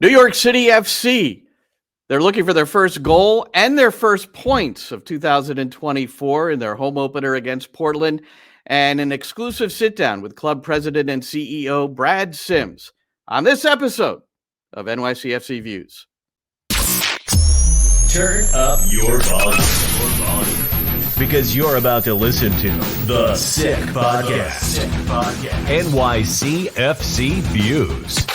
New York City FC. They're looking for their first goal and their first points of 2024 in their home opener against Portland, and an exclusive sit-down with club president and CEO Brad Sims on this episode of NYCFC Views. Turn up your volume. Because you're about to listen to The Sick Podcast. NYCFC Views.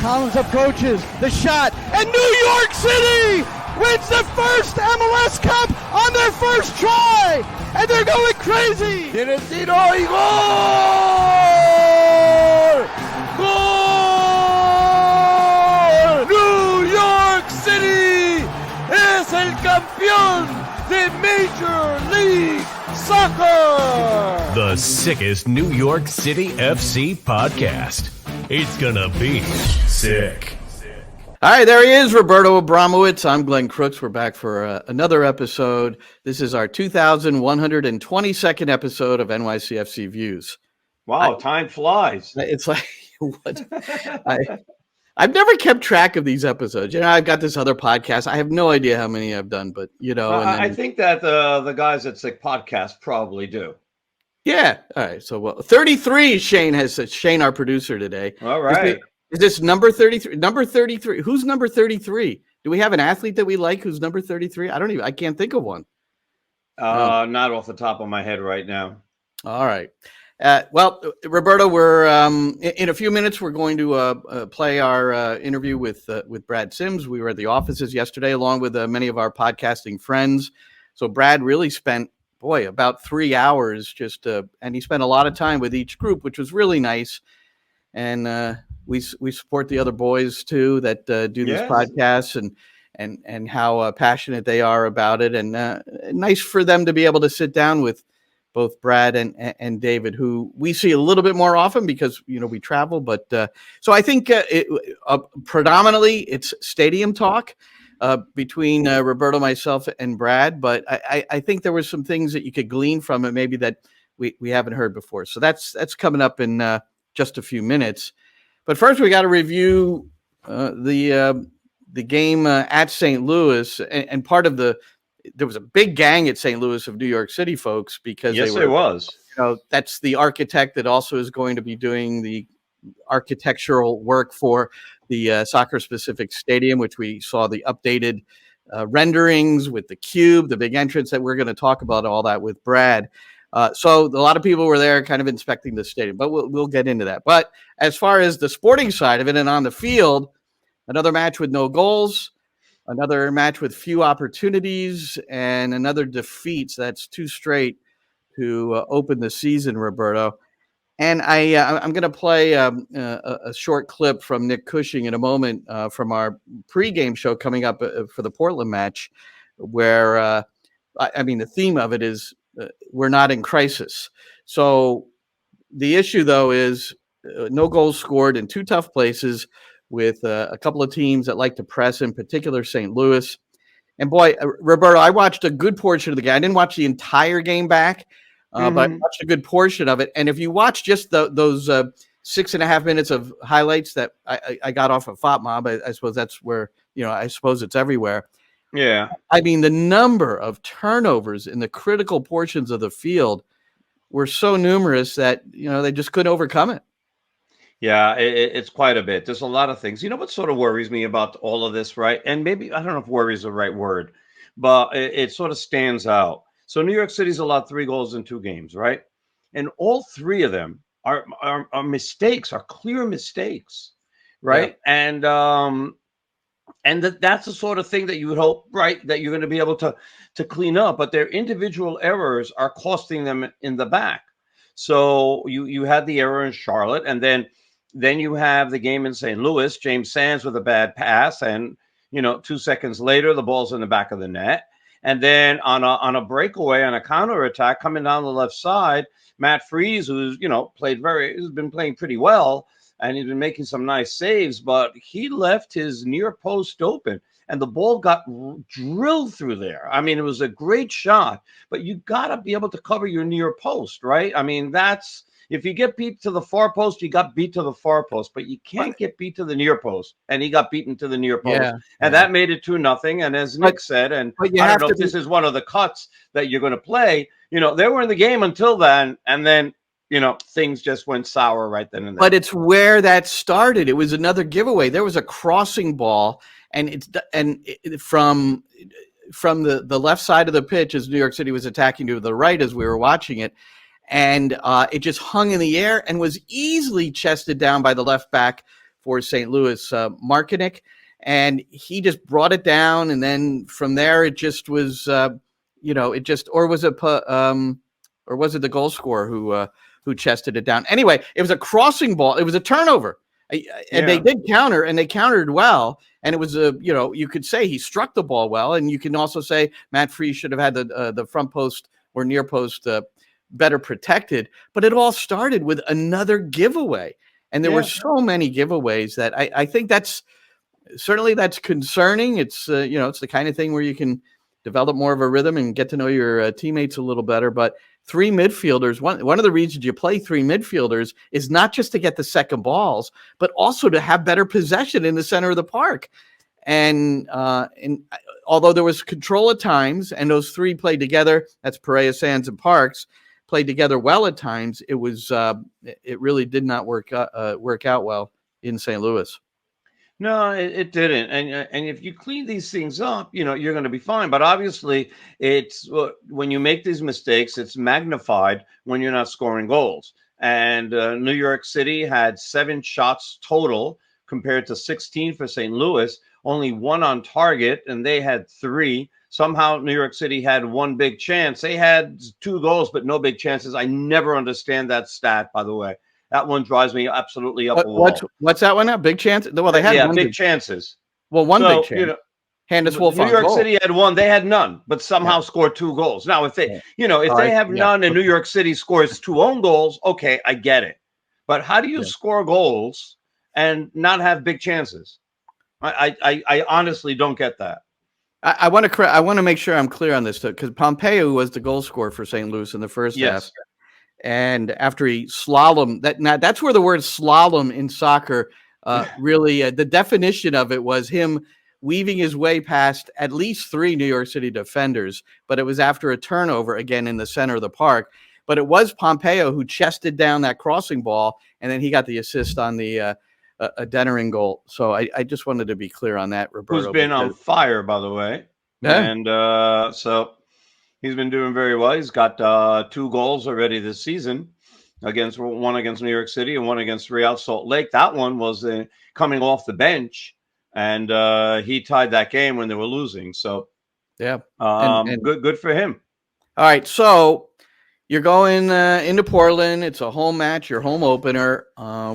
Collins approaches the shot, and New York City wins the first MLS Cup on their first try, and they're going crazy. Tiene tiro y gol! Gol! New York City es el campeón de Major League Soccer. The sickest New York City FC podcast. It's gonna be sick. All right, there he is, Roberto Abramowitz. I'm Glenn Crooks. We're back for another episode. This is our 2,122nd episode of NYCFC Views. Wow, time flies. It's like, what? I've never kept track of these episodes. You know, I've got this other podcast. I have no idea how many I've done, but, you know. I think that the guys at Sick Podcast probably do. Yeah. All right. So 33, Shane has said. Shane, our producer today. All right. Is this number 33? Number 33. Who's number 33? Do we have an athlete that we like who's number 33? I can't think of one. Not off the top of my head right now. All right. Well, Roberto, we're in a few minutes. We're going to play our interview with Brad Sims. We were at the offices yesterday, along with many of our podcasting friends. So Brad really spent, about 3 hours and he spent a lot of time with each group, which was really nice. And we support the other boys too that do these podcasts and how passionate they are about it. And nice for them to be able to sit down with both Brad and David, who we see a little bit more often because, you know, we travel. But so I think predominantly it's stadium talk between Roberto, myself, and Brad. But I think there were some things that you could glean from it, maybe that we haven't heard before. So that's coming up in just a few minutes. But first, we got to review the game at St. Louis, and part of there was a big gang at St. Louis of New York City folks because there was. You know, that's the architect that also is going to be doing the architectural work for the soccer-specific stadium, which we saw the updated renderings with the cube, the big entrance that we're going to talk about all that with Brad. So a lot of people were there kind of inspecting the stadium, but we'll get into that. But as far as the sporting side of it and on the field, another match with no goals, another match with few opportunities, and another defeat. So that's 2 straight to open the season, Roberto. And I'm going to play a short clip from Nick Cushing in a moment from our pregame show coming up for the Portland match, where, the theme of it is we're not in crisis. So the issue, though, is no goals scored in 2 tough places with a couple of teams that like to press, in particular St. Louis. And boy, Roberto, I watched a good portion of the game. I didn't watch the entire game back, but I watched a good portion of it. And if you watch just those 6.5 minutes of highlights that I got off of FOTMob, I suppose that's where, I suppose it's everywhere. Yeah. I mean, the number of turnovers in the critical portions of the field were so numerous that, they just couldn't overcome it. Yeah, it's quite a bit. There's a lot of things. You know what sort of worries me about all of this, right? And maybe, I don't know if worry is the right word, but it sort of stands out. So New York City's allowed 3 goals in 2 games, right? And all 3 of them are mistakes, are clear mistakes, right? Yeah. And that's the sort of thing that you would hope, right, that you're going to be able to clean up. But their individual errors are costing them in the back. So you had the error in Charlotte, and then you have the game in St. Louis, James Sands with a bad pass, and 2 seconds later the ball's in the back of the net. And then on a breakaway, on a counterattack coming down the left side, Matt Freese, who's has been playing pretty well, and he's been making some nice saves, but he left his near post open, and the ball got drilled through there. I mean, it was a great shot, but you got to be able to cover your near post, right? I mean, that's If you get beat to the far post, you got beat to the far post, but you can't get beat to the near post. And he got beaten to the near post. Yeah, And that made it 2-0. And as Nick said, and but you I have don't know to if this is one of the cuts that you're going to play, they were in the game until then. And then, things just went sour right then and there. But it's where that started. It was another giveaway. There was a crossing ball, and from the left side of the pitch as New York City was attacking to the right as we were watching it, and it just hung in the air and was easily chested down by the left back for St. Louis, Markinick, and he just brought it down, and then from there it just was, or was it the goal scorer who chested it down? Anyway, it was a crossing ball. It was a turnover. And they did counter, and they countered well. And it was you could say he struck the ball well, and you can also say Matt Freese should have had the front post or near post better protected. But it all started with another giveaway, and there were so many giveaways that I think that's concerning. It's it's the kind of thing where you can develop more of a rhythm and get to know your teammates a little better. But three midfielders, one of the reasons you play three midfielders is not just to get the second balls, but also to have better possession in the center of the park. And although there was control at times, and those three played together, that's Perea, Sands, and Parks, played together well at times, it really did not work out well in St. Louis. No, it didn't. And if you clean these things up, you're going to be fine. But obviously, it's when you make these mistakes, it's magnified when you're not scoring goals. And New York City had 7 shots total compared to 16 for St. Louis, only 1 on target, and they had 3. Somehow New York City had 1 big chance. They had 2 goals, but no big chances. I never understand that stat, by the way. That one drives me absolutely up a wall. What's that one now? Big chance? Well, they had big chances. Well, big chance. Handus Wolf New York City had 1. They had none, but somehow scored 2 goals. Now, if they have none and New York City scores 2 own goals, okay, I get it. But how do you score goals and not have big chances? I honestly don't get that. I want to make sure I'm clear on this, because Pompeo was the goal scorer for St. Louis in the first half. And after he slalomed, that's where the word slalom in soccer really, the definition of it was him weaving his way past at least 3 New York City defenders, but it was after a turnover again in the center of the park. But it was Pompeo who chested down that crossing ball, and then he got the assist on the Dennering goal. So I just wanted to be clear on that, Roberto. Who's been on fire, by the way. Yeah. And so he's been doing very well. He's got 2 goals already this season, one against New York City and one against Real Salt Lake. That one was coming off the bench, and he tied that game when they were losing. So, good for him. All right, so you're going into Portland. It's a home match, your home opener,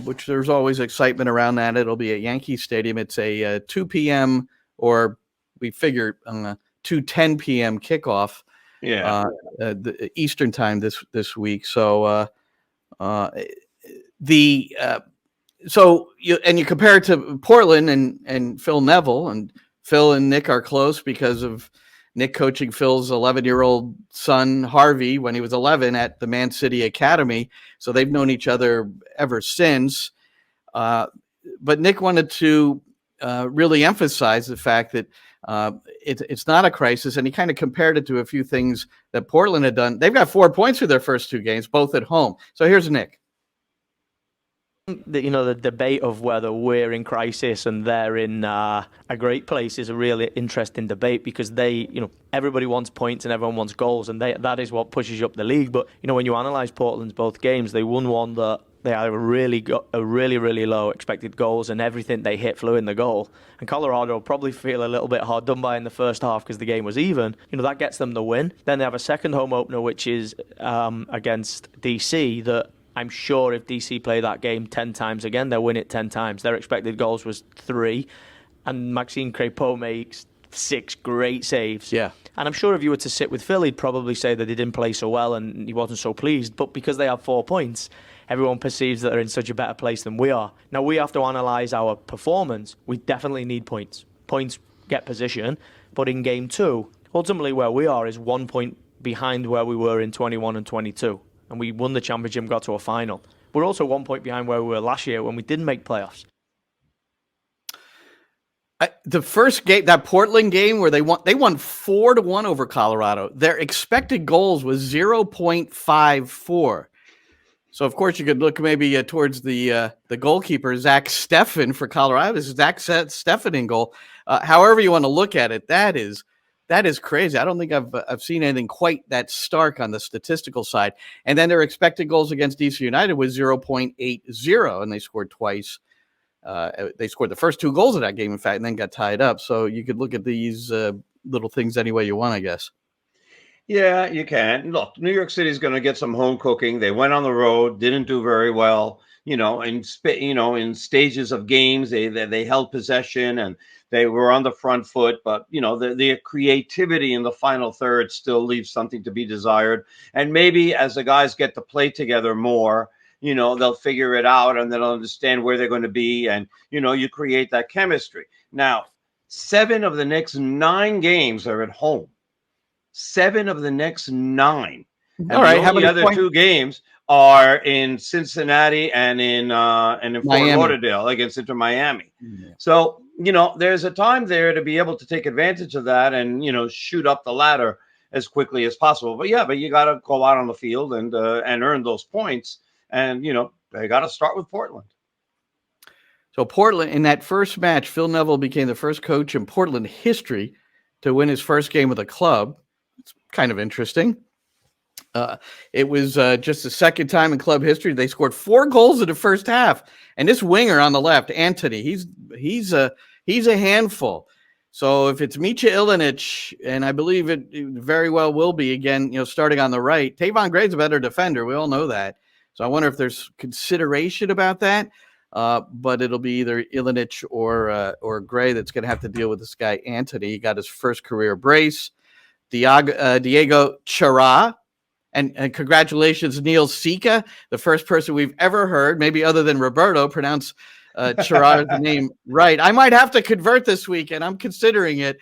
which there's always excitement around that. It'll be at Yankee Stadium. It's a 2 p.m. or we figure 2:10 p.m. kickoff. The Eastern time this week. So you compare it to Portland and Phil Neville, and Phil and Nick are close because of Nick coaching Phil's 11-year-old son Harvey when he was 11 at the Man City Academy. So they've known each other ever since. But Nick wanted to really emphasize the fact that it's not a crisis, and he kind of compared it to a few things that Portland had done. They've got 4 points through their first 2 games, both at home. So here's Nick. The debate of whether we're in crisis and they're in a great place is a really interesting debate, because everybody wants points and everyone wants goals, and that is what pushes you up the league. But when you analyse Portland's both games, they won one that they had really low expected goals, and everything they hit flew in the goal. And Colorado will probably feel a little bit hard done by in the first half because the game was even. That gets them the win. Then they have a second home opener, which is against DC, that I'm sure if DC play that game 10 times again, they'll win it 10 times. Their expected goals was 3, and Maxime Crépeau makes 6 great saves. Yeah. And I'm sure if you were to sit with Phil, he'd probably say that he didn't play so well and he wasn't so pleased. But because they have 4 points, everyone perceives that they're in such a better place than we are. Now, we have to analyse our performance. We definitely need points. Points get position. But in game 2, ultimately where we are is 1 point behind where we were in 21 and 22. and we won the championship and got to a final. We're also 1 point behind where we were last year when we didn't make playoffs. The first game, that Portland game where they won 4-1 over Colorado. Their expected goals was 0.54. So of course you could look maybe towards the goalkeeper Zach Steffen for Colorado. This is Zach Steffen in goal. However you want to look at it, that is crazy. I don't think I've seen anything quite that stark on the statistical side. And then their expected goals against DC United was 0.80, and they scored twice. They scored the first 2 goals of that game, in fact, and then got tied up. So you could look at these little things any way you want, I guess. Yeah, you can. Look, New York City is going to get some home cooking. They went on the road, didn't do very well. In stages of games, they held possession and they were on the front foot. But the creativity in the final third still leaves something to be desired. And maybe as the guys get to play together more, they'll figure it out and they'll understand where they're going to be. And, you create that chemistry. Now, 7 of the next 9 games are at home. 7 of the next 9. And all right. The other 2 games are in Cincinnati and in Fort Lauderdale against Inter Miami. Yeah. So, there's a time there to be able to take advantage of that and, shoot up the ladder as quickly as possible. But you got to go out on the field and earn those points. And, they got to start with Portland. So Portland, in that first match, Phil Neville became the first coach in Portland history to win his first game with a club. It's kind of interesting. It was just the second time in club history they scored 4 goals in the first half. And this winger on the left, Anthony, he's a handful. So if it's Micha Ilinic, and I believe it very well will be again, starting on the right, Tavon Gray's a better defender. We all know that. So I wonder if there's consideration about that. But it'll be either Ilinic or Gray that's going to have to deal with this guy, Anthony. He got his first career brace. Diego Chara. And congratulations, Neil Sika, the first person we've ever heard, maybe other than Roberto, pronounce Chara's name right. I might have to convert this weekend. I'm considering it.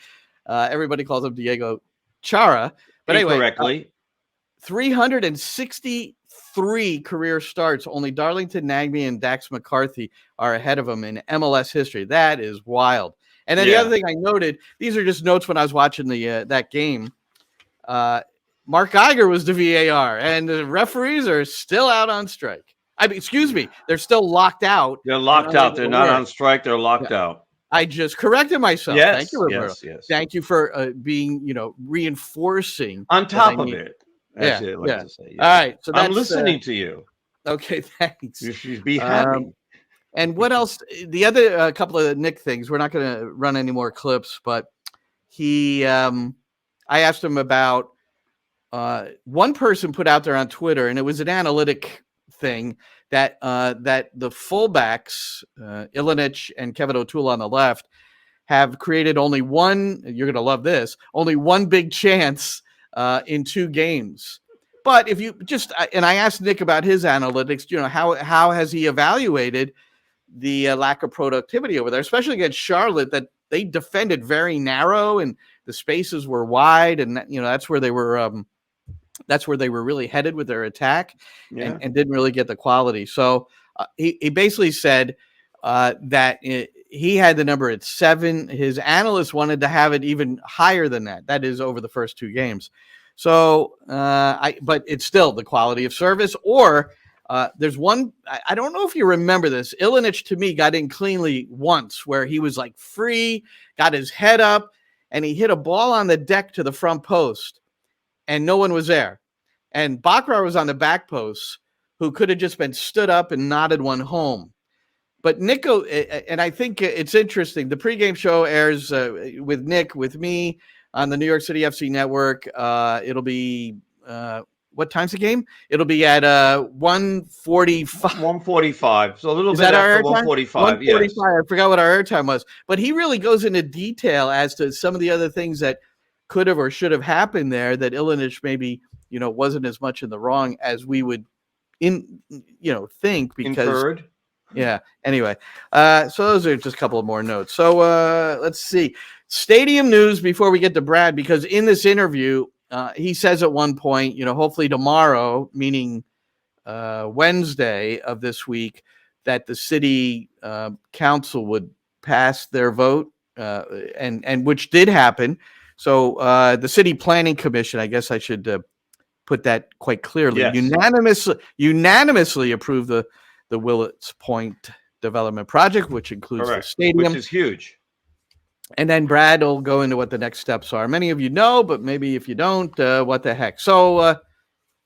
Everybody calls him Diego Chara. But anyway, correctly. 363 career starts. Only Darlington Nagbe and Dax McCarthy are ahead of him in MLS history. That is wild. And then the other thing I noted, these are just notes when I was watching that game. Mark Geiger was the VAR, and the referees are still out on strike. Excuse me, they're still locked out. They're locked out. They're not on strike. They're locked out. I just corrected myself. Yes, thank you, Roberto. Yes. Thank you for being, reinforcing on top of it. To say, yes. All right, so I'm listening to you. Okay, thanks. You should be happy. And what else? The other couple of Nick things. We're not going to run any more clips, but I asked him about. One person put out there on Twitter, and it was an analytic thing that the fullbacks, Ilinic and Kevin O'Toole on the left, have created only one. You're going to love this. Only one big chance in 2 games. But if you and I asked Nick about his analytics. How has he evaluated the lack of productivity over there, especially against Charlotte? That they defended very narrow and the spaces were wide, and that's where they were. That's where they were really headed with their attack, and didn't really get the quality. So he basically said that he had the number at 7. His analysts wanted to have it even higher than that. That is over the first 2 games. So, but it's still the quality of service. Or there's one. I don't know if you remember this. Ilinic to me got in cleanly once, where he was like free, got his head up, and he hit a ball on the deck to the front post. And no one was there. And Bakrar was on the back post, who could have just been stood up and nodded one home. But Nico, and I think it's interesting, the pregame show airs with Nick, with me, on the New York City FC network. It'll be, what time's the game? It'll be at 1:45. 1:45. So a little bit after 1:45. Yes. I forgot what our airtime was. But he really goes into detail as to some of the other things that could have or should have happened there, that Ilinic maybe, wasn't as much in the wrong as we would think, because inferred. Yeah. Anyway, so those are just a couple of more notes. So let's see. Stadium news before we get to Brad, because in this interview, he says at one point, hopefully tomorrow, meaning Wednesday of this week that the city council would pass their vote, and which did happen. So the city planning commission, I guess I should put that quite clearly, Yes. unanimously approved the Willets Point development project, which includes the Correct. stadium. Which is huge. And then Brad will go into what the next steps are. Many of you know, but maybe if you don't, what the heck? So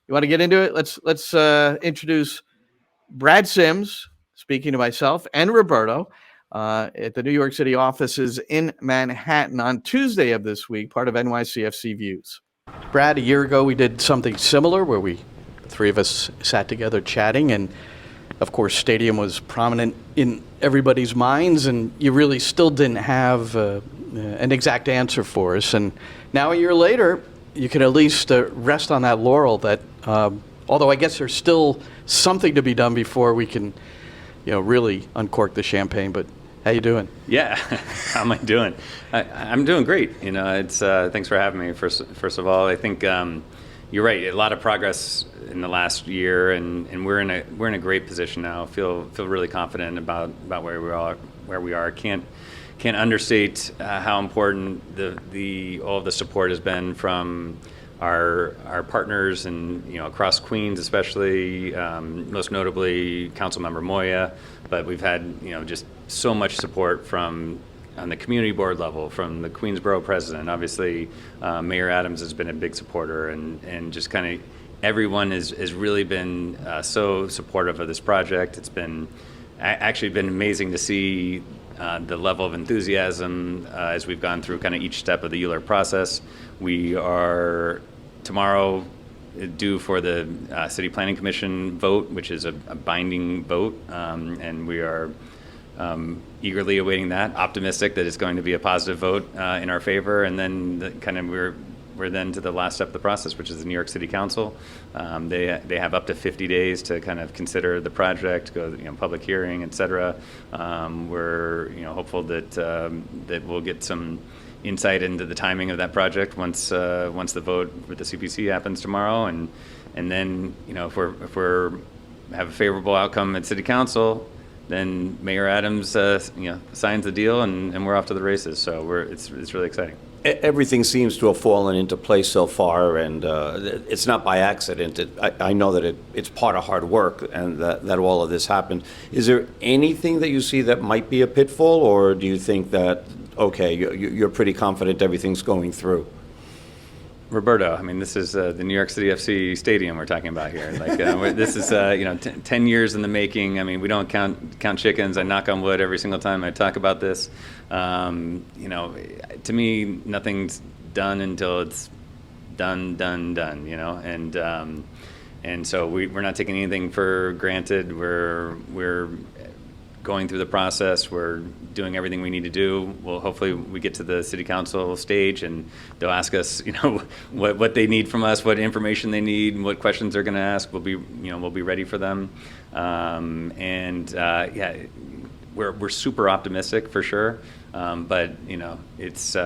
you want to get into it? Let's introduce Brad Sims, speaking to myself and Roberto, at the New York City offices in Manhattan on Tuesday of this week, part of NYCFC Views. Brad, a year ago we did something similar where the three of us sat together chatting, and of course stadium was prominent in everybody's minds, and you really still didn't have an exact answer for us. And now a year later, you can at least rest on that laurel that although I guess there's still something to be done before we can really uncork the champagne. But how you doing? Yeah, how am I doing? I'm doing great. It's thanks for having me. First of all, I think you're right. A lot of progress in the last year, and we're in a great position now. Feel really confident about where we are. Can't understate how important all of the support has been from our partners and across Queens, especially most notably Councilmember Moya. But we've had just so much support on the community board level, from the Queensborough president. Obviously, Mayor Adams has been a big supporter, and just kind of everyone has really been so supportive of this project. It's been actually been amazing to see the level of enthusiasm as we've gone through kind of each step of the ULURP process. We are tomorrow due for the City Planning Commission vote, which is a binding vote, and we are eagerly awaiting that, optimistic that it's going to be a positive vote in our favor. And then we're then to the last step of the process, which is the New York City Council. They have up to 50 days to kind of consider the project, go public hearing, et cetera. We're hopeful that we'll get some insight into the timing of that project once the vote with the CPC happens tomorrow, and then if we're have a favorable outcome at City Council, then Mayor Adams signs the deal, and we're off to the races. So it's really exciting. Everything seems to have fallen into place so far, and it's not by accident. I know that it's part of hard work, and that all of this happened. Is there anything that you see that might be a pitfall, or do you think that, okay, you're pretty confident everything's going through? Roberto, I mean, this is the New York City FC stadium we're talking about here. Like this is 10 years in the making. I mean, we don't count chickens. I knock on wood every single time I talk about this. To me, nothing's done until it's done. And so we're not taking anything for granted. We're going through the process. We're doing everything we need to do. Well, hopefully we get to the City Council stage and they'll ask us, what they need from us, what information they need, what questions they're going to ask. We'll be ready for them. We're super optimistic for sure. But it's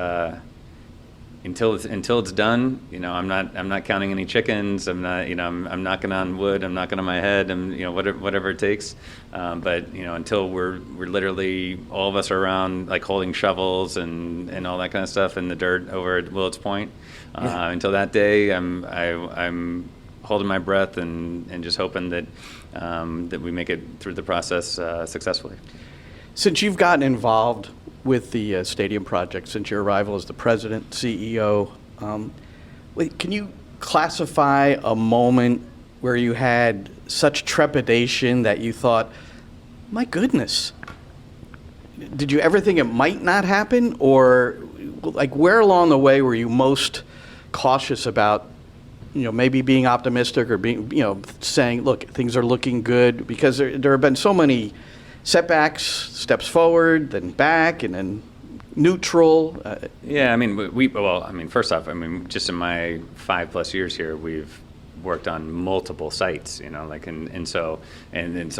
until it's done. I'm not counting any chickens. I'm not. I'm knocking on wood. I'm knocking on my head. And whatever it takes. But until we're literally all of us are around, like holding shovels and all that kind of stuff in the dirt over at Willets Point. Until that day, I'm holding my breath and just hoping that we make it through the process successfully. Since you've gotten involved with the stadium project since your arrival as the president, CEO, can you classify a moment where you had such trepidation that you thought, my goodness, did you ever think it might not happen? Or like where along the way were you most cautious about, maybe being optimistic or being, saying, look, things are looking good? Because there have been so many setbacks, steps forward, then back, and then neutral. Yeah, I mean, first off, just in my 5+ years here, we've worked on multiple sites, and so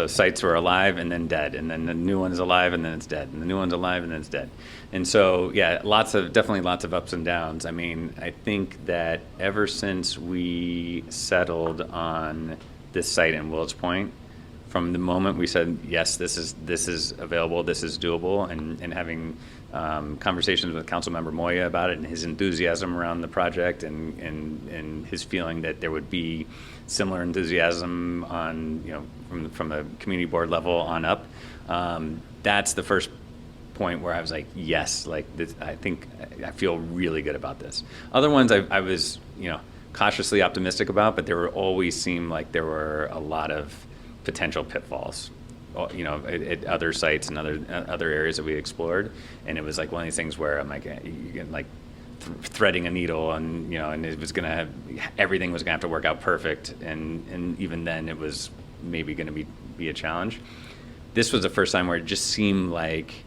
sites were alive and then dead, and then the new one's alive and then it's dead, and the new one's alive and then it's dead. And so, yeah, definitely lots of ups and downs. I think that ever since we settled on this site in Wills Point, from the moment we said, yes, this is available, this is doable, and having conversations with Councilmember Moya about it and his enthusiasm around the project and his feeling that there would be similar enthusiasm on, from a community board level on up. That's the first point where I was like, yes, like this, I feel really good about this. Other ones I was, cautiously optimistic about, but there were always seemed like there were a lot of potential pitfalls, at other sites and other areas that we explored. And it was like one of these things where I'm like, you get like threading a needle, and and it was everything was gonna have to work out perfect, and even then it was maybe gonna be a challenge. This was the first time where it just seemed like,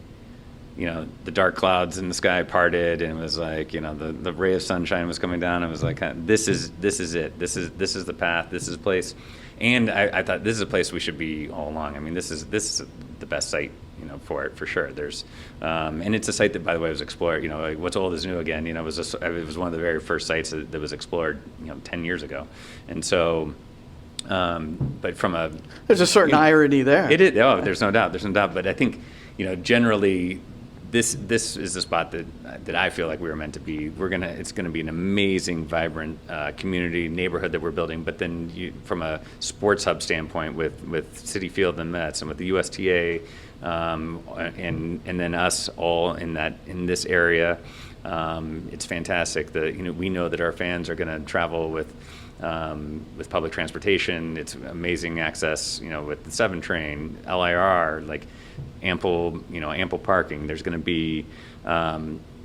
the dark clouds in the sky parted, and it was like, the ray of sunshine was coming down. I was like, this is it. This is the path. This is the place. And I thought this is a place we should be all along. I mean, this is the best site, for it for sure. There's, and it's a site that, by the way, was explored. Like what's old is new again. It was one of the very first sites that was explored, 10 years ago, and so. But there's a certain irony there. It is. Oh, there's no doubt. But I think, generally, this is the spot that I feel like we were meant to be. It's gonna be an amazing, vibrant community neighborhood that we're building. But then, from a sports hub standpoint, with Citi Field and Mets, and with the USTA, and then us all in this area, it's fantastic. We know that our fans are going to travel with public transportation. It's amazing access, with the 7 train, LIR, like ample parking. There's going to be,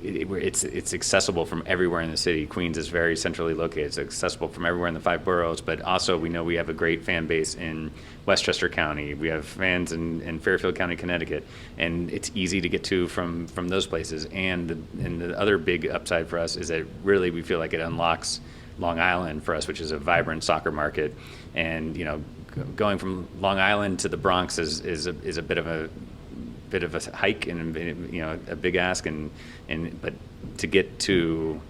it's accessible from everywhere in the city. Queens is very centrally located. It's accessible from everywhere in the 5 boroughs, but also we know we have a great fan base in Westchester County. We have fans in Fairfield County, Connecticut, and it's easy to get to from those places. And the other big upside for us is that really we feel like it unlocks Long Island for us, which is a vibrant soccer market. And going from Long Island to the Bronx is a bit of a hike and a big ask, but to get to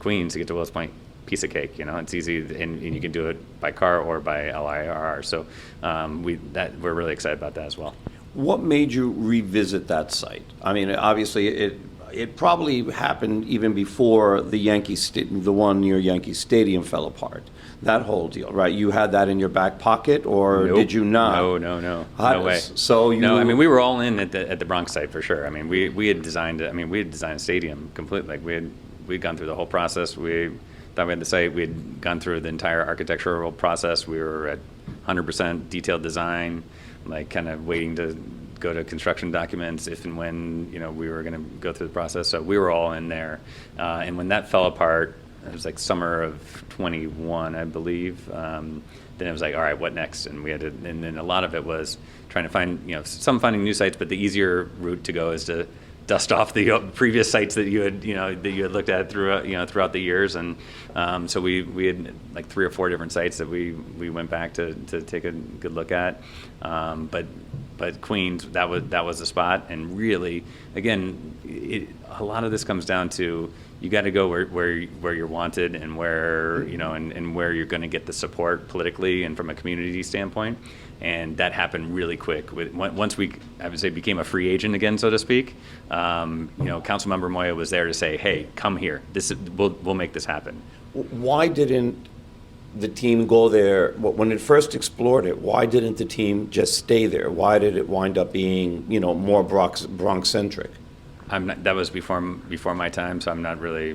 Queens, to get to Wills Point, piece of cake. It's easy, and you can do it by car or by LIRR. So we're really excited about that as well. What made you revisit that site? I mean, obviously it probably happened even before the one near Yankee Stadium fell apart. That whole deal, right? You had that in your back pocket, or Nope. did you not? No way. So No, I mean, we were all in at the Bronx site for sure. I mean, we had designed it. I mean, we had designed a stadium completely. Like we'd gone through the whole process. We thought we had the site. We had gone through the entire architectural process. We were at 100% detailed design, like kind of waiting to go to construction documents if and when we were going to go through the process. So we were all in there, and when that fell apart, it was like summer of 21, I believe. Then it was like, all right, what next? And and then a lot of it was trying to find, finding new sites, but the easier route to go is to dust off the previous sites that you had looked at throughout the years. And so we had like 3 or 4 different sites that we went back to take a good look at. But Queens, that was the spot. And really, again, a lot of this comes down to you got to go where you're wanted, and where and where you're going to get the support politically and from a community standpoint. And that happened really quick. Once we, I would say, became a free agent again, so to speak. Councilmember Moya was there to say, "Hey, come here. We'll make this happen." Why didn't the team go there when it first explored it? Why didn't the team just stay there? Why did it wind up being more Bronx centric? That was before my time, so I'm not really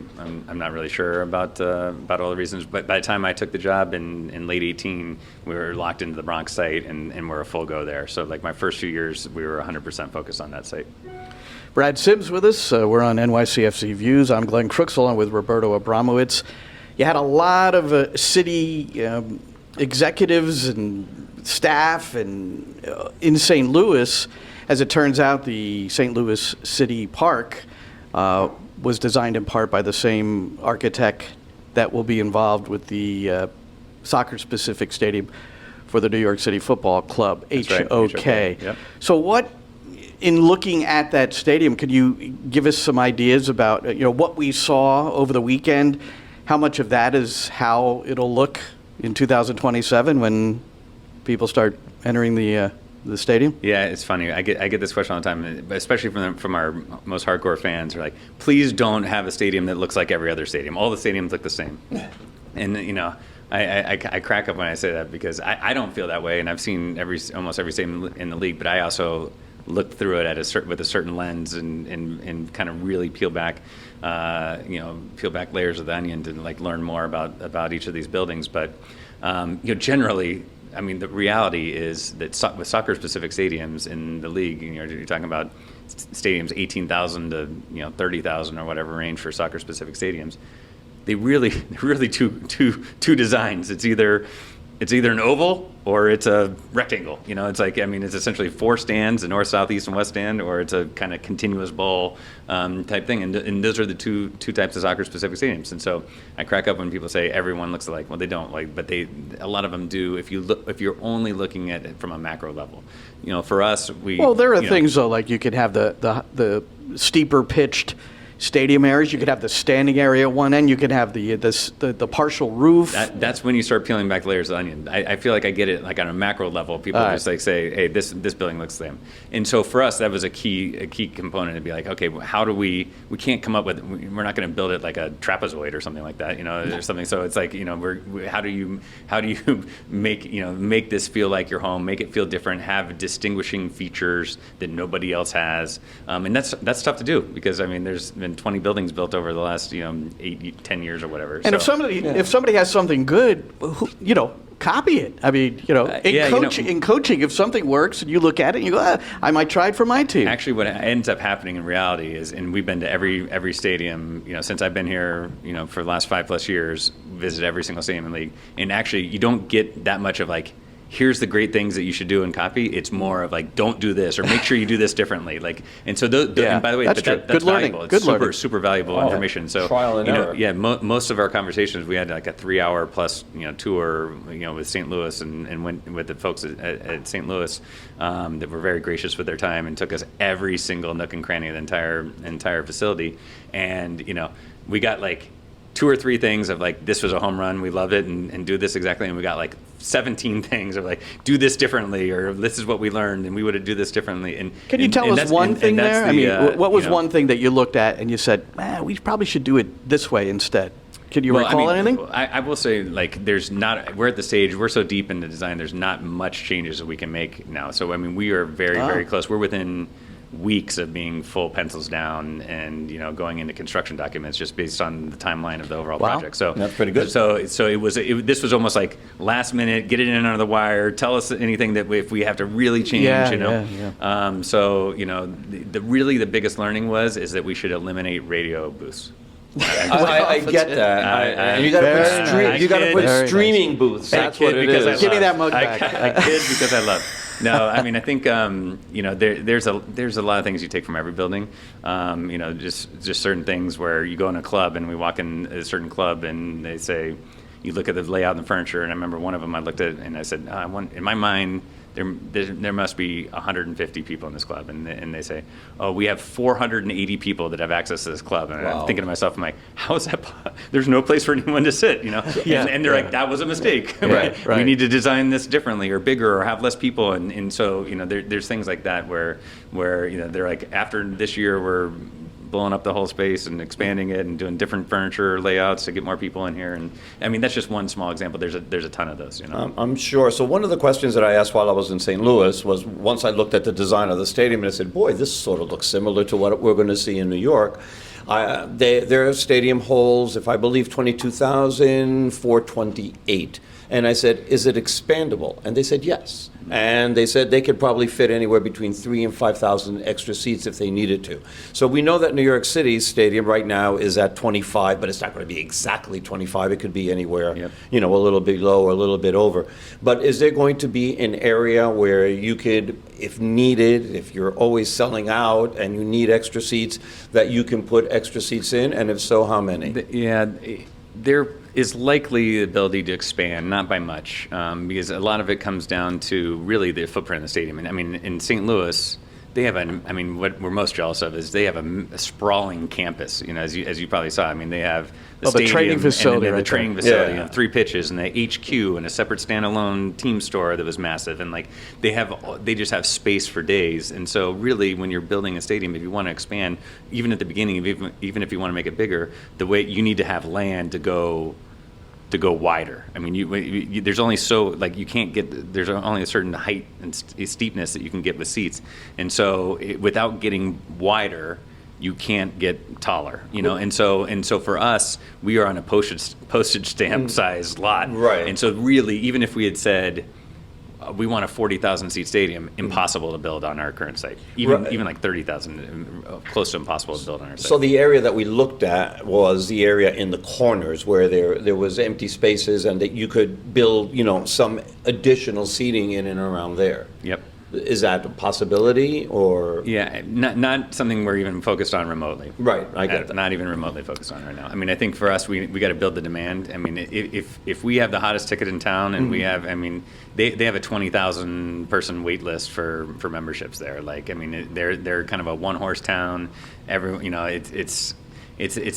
sure about all the reasons. But by the time I took the job in late 18, we were locked into the Bronx site, and we're a full go there. So like my first few years, we were 100% focused on that site. Brad Sims with us. We're on NYCFC Views. I'm Glenn Crooks, along with Roberto Abramowitz. You had a lot of city executives and staff and in St. Louis. As it turns out, the St. Louis City Park was designed in part by the same architect that will be involved with the soccer-specific stadium for the New York City Football Club, HOK. Yep. So what, in looking at that stadium, could you give us some ideas about what we saw over the weekend? How much of that is how it'll look in 2027 when people start entering the stadium? Yeah, it's funny. I get this question all the time, especially from our most hardcore fans. They're like, please don't have a stadium that looks like every other stadium. All the stadiums look the same. And I crack up when I say that because I don't feel that way, and I've seen almost every stadium in the league. But I also look through it with a certain lens and kind of really peel back layers of the onion to like learn more about each of these buildings. But generally, I mean, the reality is that with soccer-specific stadiums in the league, you're talking about stadiums 18,000 to 30,000 or whatever range for soccer-specific stadiums. They're really two designs. It's either an oval or it's a rectangle. It's like, I mean, it's essentially 4 stands, a north, south, east, and west stand, or it's a kind of continuous bowl type thing. And those are the two types of soccer-specific stadiums. And so I crack up when people say everyone looks alike. Well, they don't. But a lot of them do. If you're only looking at it from a macro level, for us, there are things though, like you could have the steeper pitched stadium areas. You could have the standing area at one end. You could have the partial roof. That's when you start peeling back layers of the onion. I feel like I get it like on a macro level. People just like say, hey, this building looks the same. And so for us, that was a key component to be like, okay, well, how do we can't come up with, we're not going to build it like a trapezoid or something like that, or something. So it's like, how do you make this feel like your home, make it feel different, have distinguishing features that nobody else has. And that's tough to do because, I mean, there's been 20 buildings built over the last 8-10 years or whatever. And if somebody has something good, copy it. I mean, in coaching, if something works and you look at it and you go, I might try it for my team. Actually, what ends up happening in reality is, and we've been to every stadium, since I've been here, for the last 5+ years, visited every single stadium in the league, and actually you don't get that much of like, here's the great things that you should do and copy. It's more of like, don't do this or make sure you do this differently. Like, and so and by the way, that's that's valuable. It's super valuable information. So trial and error. Most of our conversations, we had like a 3-hour plus tour, with St. Louis and went with the folks at St. Louis that were very gracious with their time and took us every single nook and cranny of the entire facility. And we got like 2 or 3 things of like, this was a home run, we loved it, and do this exactly. And we got like 17 things of like, do this differently, or this is what we learned, and we would do this differently. And can you tell us one thing there? I mean, what was one thing that you looked at and you said, we probably should do it this way instead? Can you recall anything? I will say, like, we're at the stage, we're so deep into design, there's not much changes that we can make now. So, I mean, we are very, very close. We're within weeks of being full pencils down and going into construction documents just based on the timeline of the overall project. So that's pretty good. So this was almost like last minute, get it in under the wire, tell us anything that if we have to really change. So the biggest learning is that we should eliminate radio booths. I get that. And you got to put streaming booths. That's what it is. Give me that mug back. I kid because I love. No, I mean, I think there's a lot of things you take from every building. Just certain things where you go in a club and we walk in a certain club and they say, you look at the layout and the furniture, and I remember one of them I looked at and I said, in my mind, there must be 150 people in this club, and they say, oh, we have 480 people that have access to this club, and I'm thinking to myself, I'm like, how is that? There's no place for anyone to sit, and they're like, that was a mistake. Right. We need to design this differently or bigger or have less people, and so there's things like that where they're like, after this year we're blowing up the whole space and expanding it and doing different furniture layouts to get more people in here. And I mean, that's just one small example. There's a ton of those, I'm sure. So one of the questions that I asked while I was in St. Louis was, once I looked at the design of the stadium and I said, boy, this sort of looks similar to what we're going to see in New York. Their stadium holds, if I believe, 22,428. And I said, is it expandable? And they said, yes. And they said they could probably fit anywhere between 3,000 and 5,000 extra seats if they needed to. So we know that New York City's stadium right now is at 25, but it's not going to be exactly 25. It could be anywhere, a little bit low or a little bit over. But is there going to be an area where you could, if needed, if you're always selling out and you need extra seats, that you can put extra seats in? And if so, how many? There is likely the ability to expand, not by much, because a lot of it comes down to really the footprint of the stadium. And I mean, in St. Louis, they have what we're most jealous of is they have a sprawling campus. As you probably saw. They have the stadium, training facility, and then the right training there. facility, Yeah. 3 pitches, and the HQ, and a separate standalone team store that was massive, and they just have space for days. And so really, when you're building a stadium, if you want to expand, even at the beginning, even if you want to make it bigger, the way you need to have land to go wider. There's only you can't get. There's only a certain height and steepness that you can get with seats, and so without getting wider, you can't get taller. And so for us, we are on a postage stamp size lot, Right. And so really, even if we had said we want a 40,000 seat stadium, impossible to build on our current site. Even like 30,000, close to impossible to build on our site. So the area that we looked at was the area in the corners where there was empty spaces and that you could build, some additional seating in and around there. Yep. Is that a possibility or? Yeah, not something we're even focused on remotely. Right, I get that. Not even remotely focused on right now. I think for us, we got to build the demand. If we have the hottest ticket in town, and we have, they have a 20,000 person wait list for memberships there. They're kind of a one horse town. It's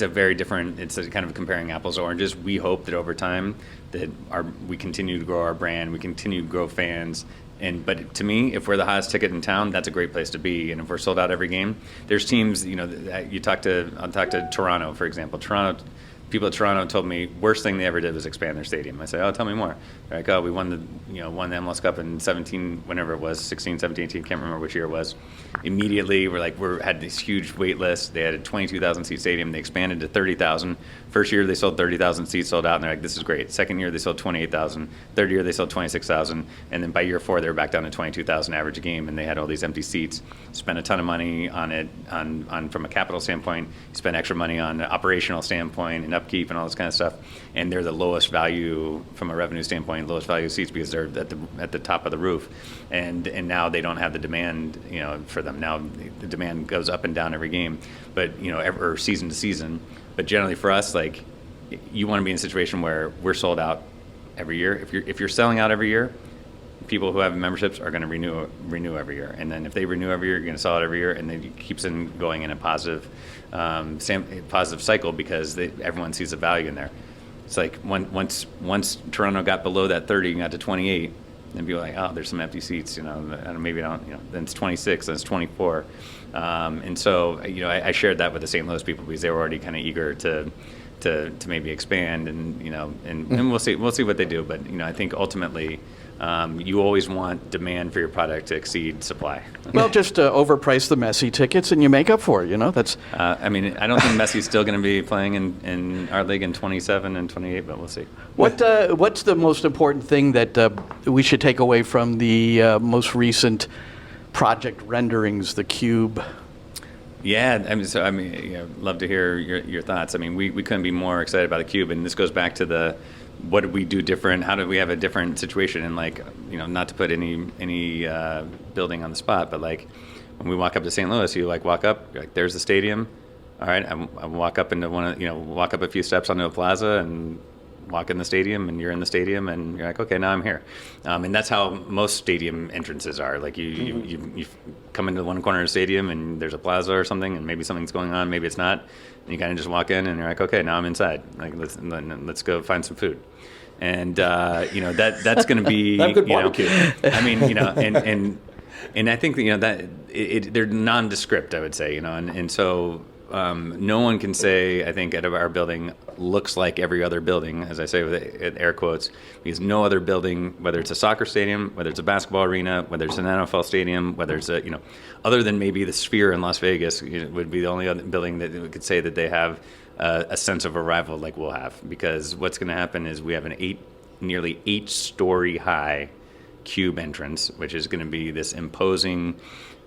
a very different. It's a kind of comparing apples to oranges. We hope that over time that we continue to grow our brand, we continue to grow fans. But to me, if we're the hottest ticket in town, that's a great place to be. And if we're sold out every game, there's teams. I'll talk to Toronto, for example. People at Toronto told me worst thing they ever did was expand their stadium. I say, tell me more. They're like, we won the MLS Cup in 17, whenever it was, 16, 17, 18, can't remember which year it was. Immediately, had this huge wait list. They had a 22,000 seat stadium. They expanded to 30,000. First year they sold 30,000 seats, sold out, and they're like, this is great. Second year they sold 28,000. Third year they sold 26,000. And then by year 4 they were back down to 22,000 average a game, and they had all these empty seats. Spent a ton of money on it, on from a capital standpoint. Spent extra money on an operational standpoint and upkeep and all this kind of stuff. And they're the lowest value from a revenue standpoint, lowest value seats because they're at the top of the roof. And now they don't have the demand, for them. Now the demand goes up and down every game, but or season to season. But generally for us, you want to be in a situation where we're sold out every year. If you're selling out every year, people who have memberships are going to renew every year. And then if they renew every year, you're going to sell out every year, and then it keeps going in a positive cycle because everyone sees the value in there. It's like once Toronto got below that 30 and got to 28, then people are like, there's some empty seats, maybe I don't, then it's 26, then it's 24. And so, I shared that with the St. Louis people because they were already kind of eager to maybe expand, and we'll see what they do. But I think ultimately, you always want demand for your product to exceed supply. Well, just overprice the Messi tickets and you make up for it. That's. I don't think Messi's still going to be playing in our league in 27 and 28, but we'll see. What's the most important thing that we should take away from the most recent project renderings, the cube? Yeah, love to hear your thoughts. We couldn't be more excited about the cube, and this goes back to what did we do different? How did we have a different situation? And not to put any building on the spot, but when we walk up to St. Louis, you walk up, there's the stadium. All right, I walk up into walk up a few steps onto a plaza and walk in the stadium, and you're in the stadium, and you're like, okay, now I'm here. And that's how most stadium entrances are. You come into one corner of the stadium, and there's a plaza or something, and maybe something's going on, maybe it's not. And you kind of just walk in, and you're like, okay, now I'm inside. Let's go find some food. And that's going to be Have good barbecue. And I think that they're nondescript, I would say, and so. No one can say, I think, out of our building looks like every other building, as I say with air quotes, because no other building, whether it's a soccer stadium, whether it's a basketball arena, whether it's an NFL stadium, whether it's other than maybe the Sphere in Las Vegas, would be the only other building that we could say that they have a sense of arrival like we'll have. Because what's going to happen is we have nearly 8-story high cube entrance, which is going to be this imposing,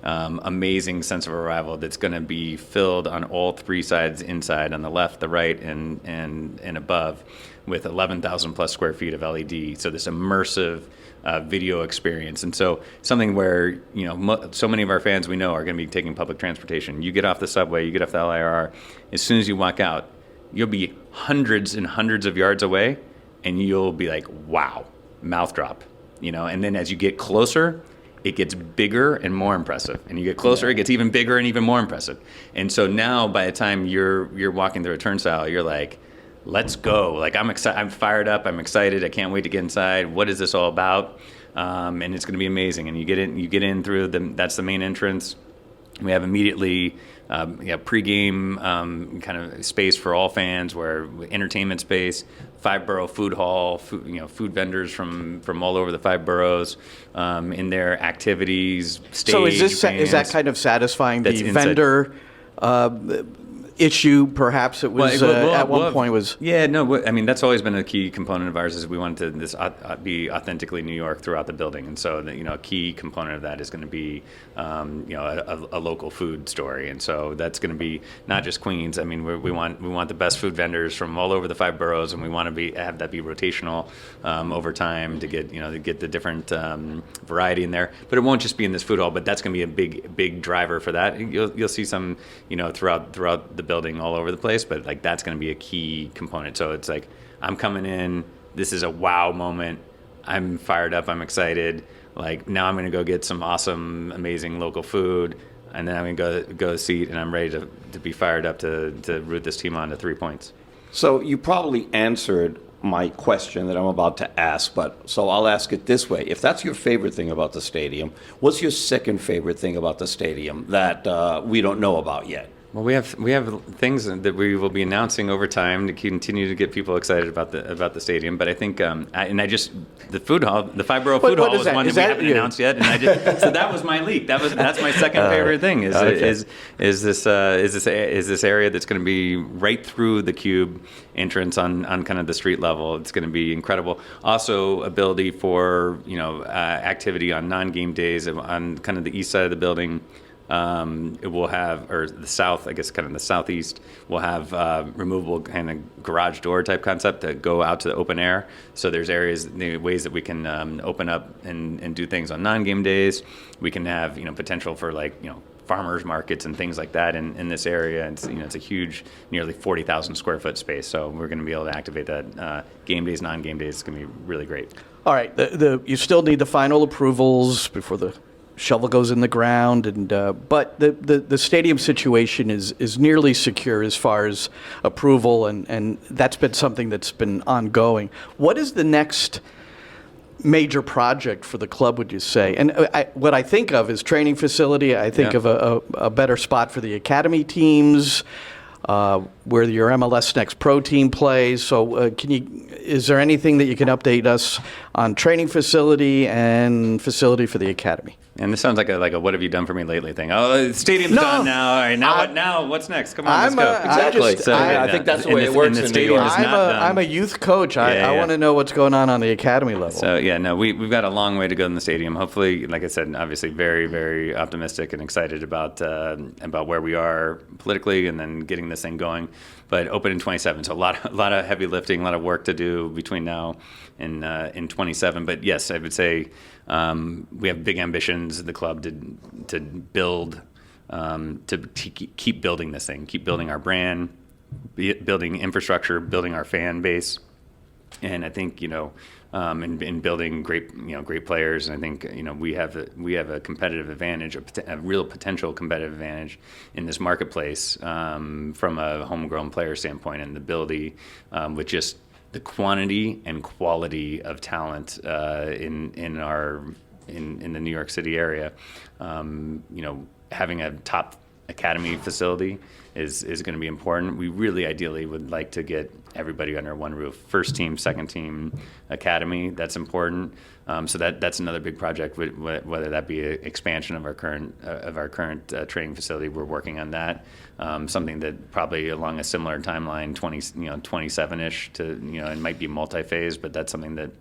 amazing sense of arrival that's going to be filled on all 3 sides inside, on the left, the right, and above, with 11,000 plus square feet of LED. So this immersive video experience. And so something where, so many of our fans we know are going to be taking public transportation. You get off the subway, you get off the LIRR, as soon as you walk out, you'll be hundreds and hundreds of yards away, and you'll be like, wow, mouth drop. And then as you get closer, it gets bigger and more impressive. And you get closer, it gets even bigger and even more impressive. And so now by the time you're walking through a turnstile, you're like, let's go. Like, I'm excited, I'm fired up, I'm excited, I can't wait to get inside. What is this all about? And it's going to be amazing. And you get in through that's the main entrance. We have immediately pregame kind of space for all fans, where entertainment space, 5-borough food hall, food vendors from all over the 5 boroughs in their activities. Stage, so is that kind of satisfying the vendor issue? Perhaps it was at one point was. Yeah, no, I mean, that's always been a key component of ours, is we wanted this be authentically New York throughout the building. And so a key component of that is going to be a local food story. And so that's going to be not just Queens. I mean, we want the best food vendors from all over the 5 boroughs, and we want to have that be rotational over time to get the different variety in there. But it won't just be in this food hall, but that's going to be a big driver for that. You'll see some throughout the building all over the place, but like that's going to be a key component. So it's like, I'm coming in, this is a wow moment, I'm fired up, I'm excited. Like, now I'm going to go get some awesome, amazing local food, and then I'm going to go seat, and I'm ready to be fired up to root this team on to 3 points. So you probably answered my question that I'm about to ask, but so I'll ask it this way. If that's your favorite thing about the stadium, what's your second favorite thing about the stadium that we don't know about yet? Well, we have things that we will be announcing over time to continue to get people excited about the stadium. But I think the food hall, the 5-borough food hall, was one that we haven't announced yet, and so that was my leak. That's my second favorite thing is this area that's going to be right through the Cube entrance on kind of the street level. It's going to be incredible. Also, ability for activity on non-game days on kind of the east side of the building. It will have, or the south, I guess kind of the southeast, will have removable kind of garage door type concept to go out to the open air. So there's ways that we can open up and do things on non-game days. We can have potential for farmers markets and things like that in this area. It's it's a huge, nearly 40,000 square foot space. So we're going to be able to activate that game days, non-game days. It's going to be really great. All right, you still need the final approvals before the shovel goes in the ground, and but the stadium situation is nearly secure as far as approval, and that's been something that's been ongoing. What is the next major project for the club, would you say? And what I think of is training facility. I think of a better spot for the academy teams, where your MLS Next Pro team plays. So is there anything that you can update us on training facility and facility for the academy? And this sounds like a what have you done for me lately thing. Oh, the stadium's done now. All right, now what's next? Come on, let's go. Exactly. I think that's the way it works in New York. I'm a youth coach. I want to know what's going on the academy level. So we've got a long way to go in the stadium. Hopefully, like I said, obviously very, very optimistic and excited about where we are politically, and then getting this thing going. But open in 27, so a lot of heavy lifting, a lot of work to do between now and in 27. But yes, I would say we have big ambitions at the club to build, to keep building this thing, keep building our brand, building infrastructure, building our fan base, and I think in building great players. And I think we have a competitive advantage, a real potential competitive advantage in this marketplace from a homegrown player standpoint, and the ability with just the quantity and quality of talent in the New York City area. Having a top academy facility is going to be important. We really ideally would like to get everybody under one roof. First team, second team, academy, that's important. So that's another big project, whether that be an expansion of our current training facility. We're working on that. Something that probably along a similar timeline, 27-ish to, it might be multi-phase, but that's something that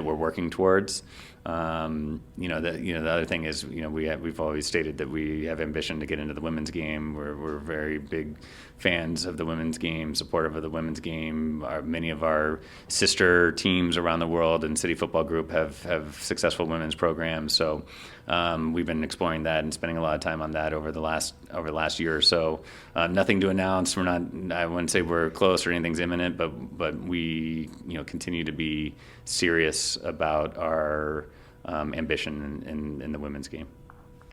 we're working towards. The other thing is, we've always stated that we have ambition to get into the women's game. We're very big fans of the women's game, supportive of the women's game. Many of our sister teams around the world and City Football Group have successful women's programs. So we've been exploring that and spending a lot of time on that over the last year or so. Nothing to announce. I wouldn't say we're close or anything's imminent, but we continue to be serious about our ambition in the women's game.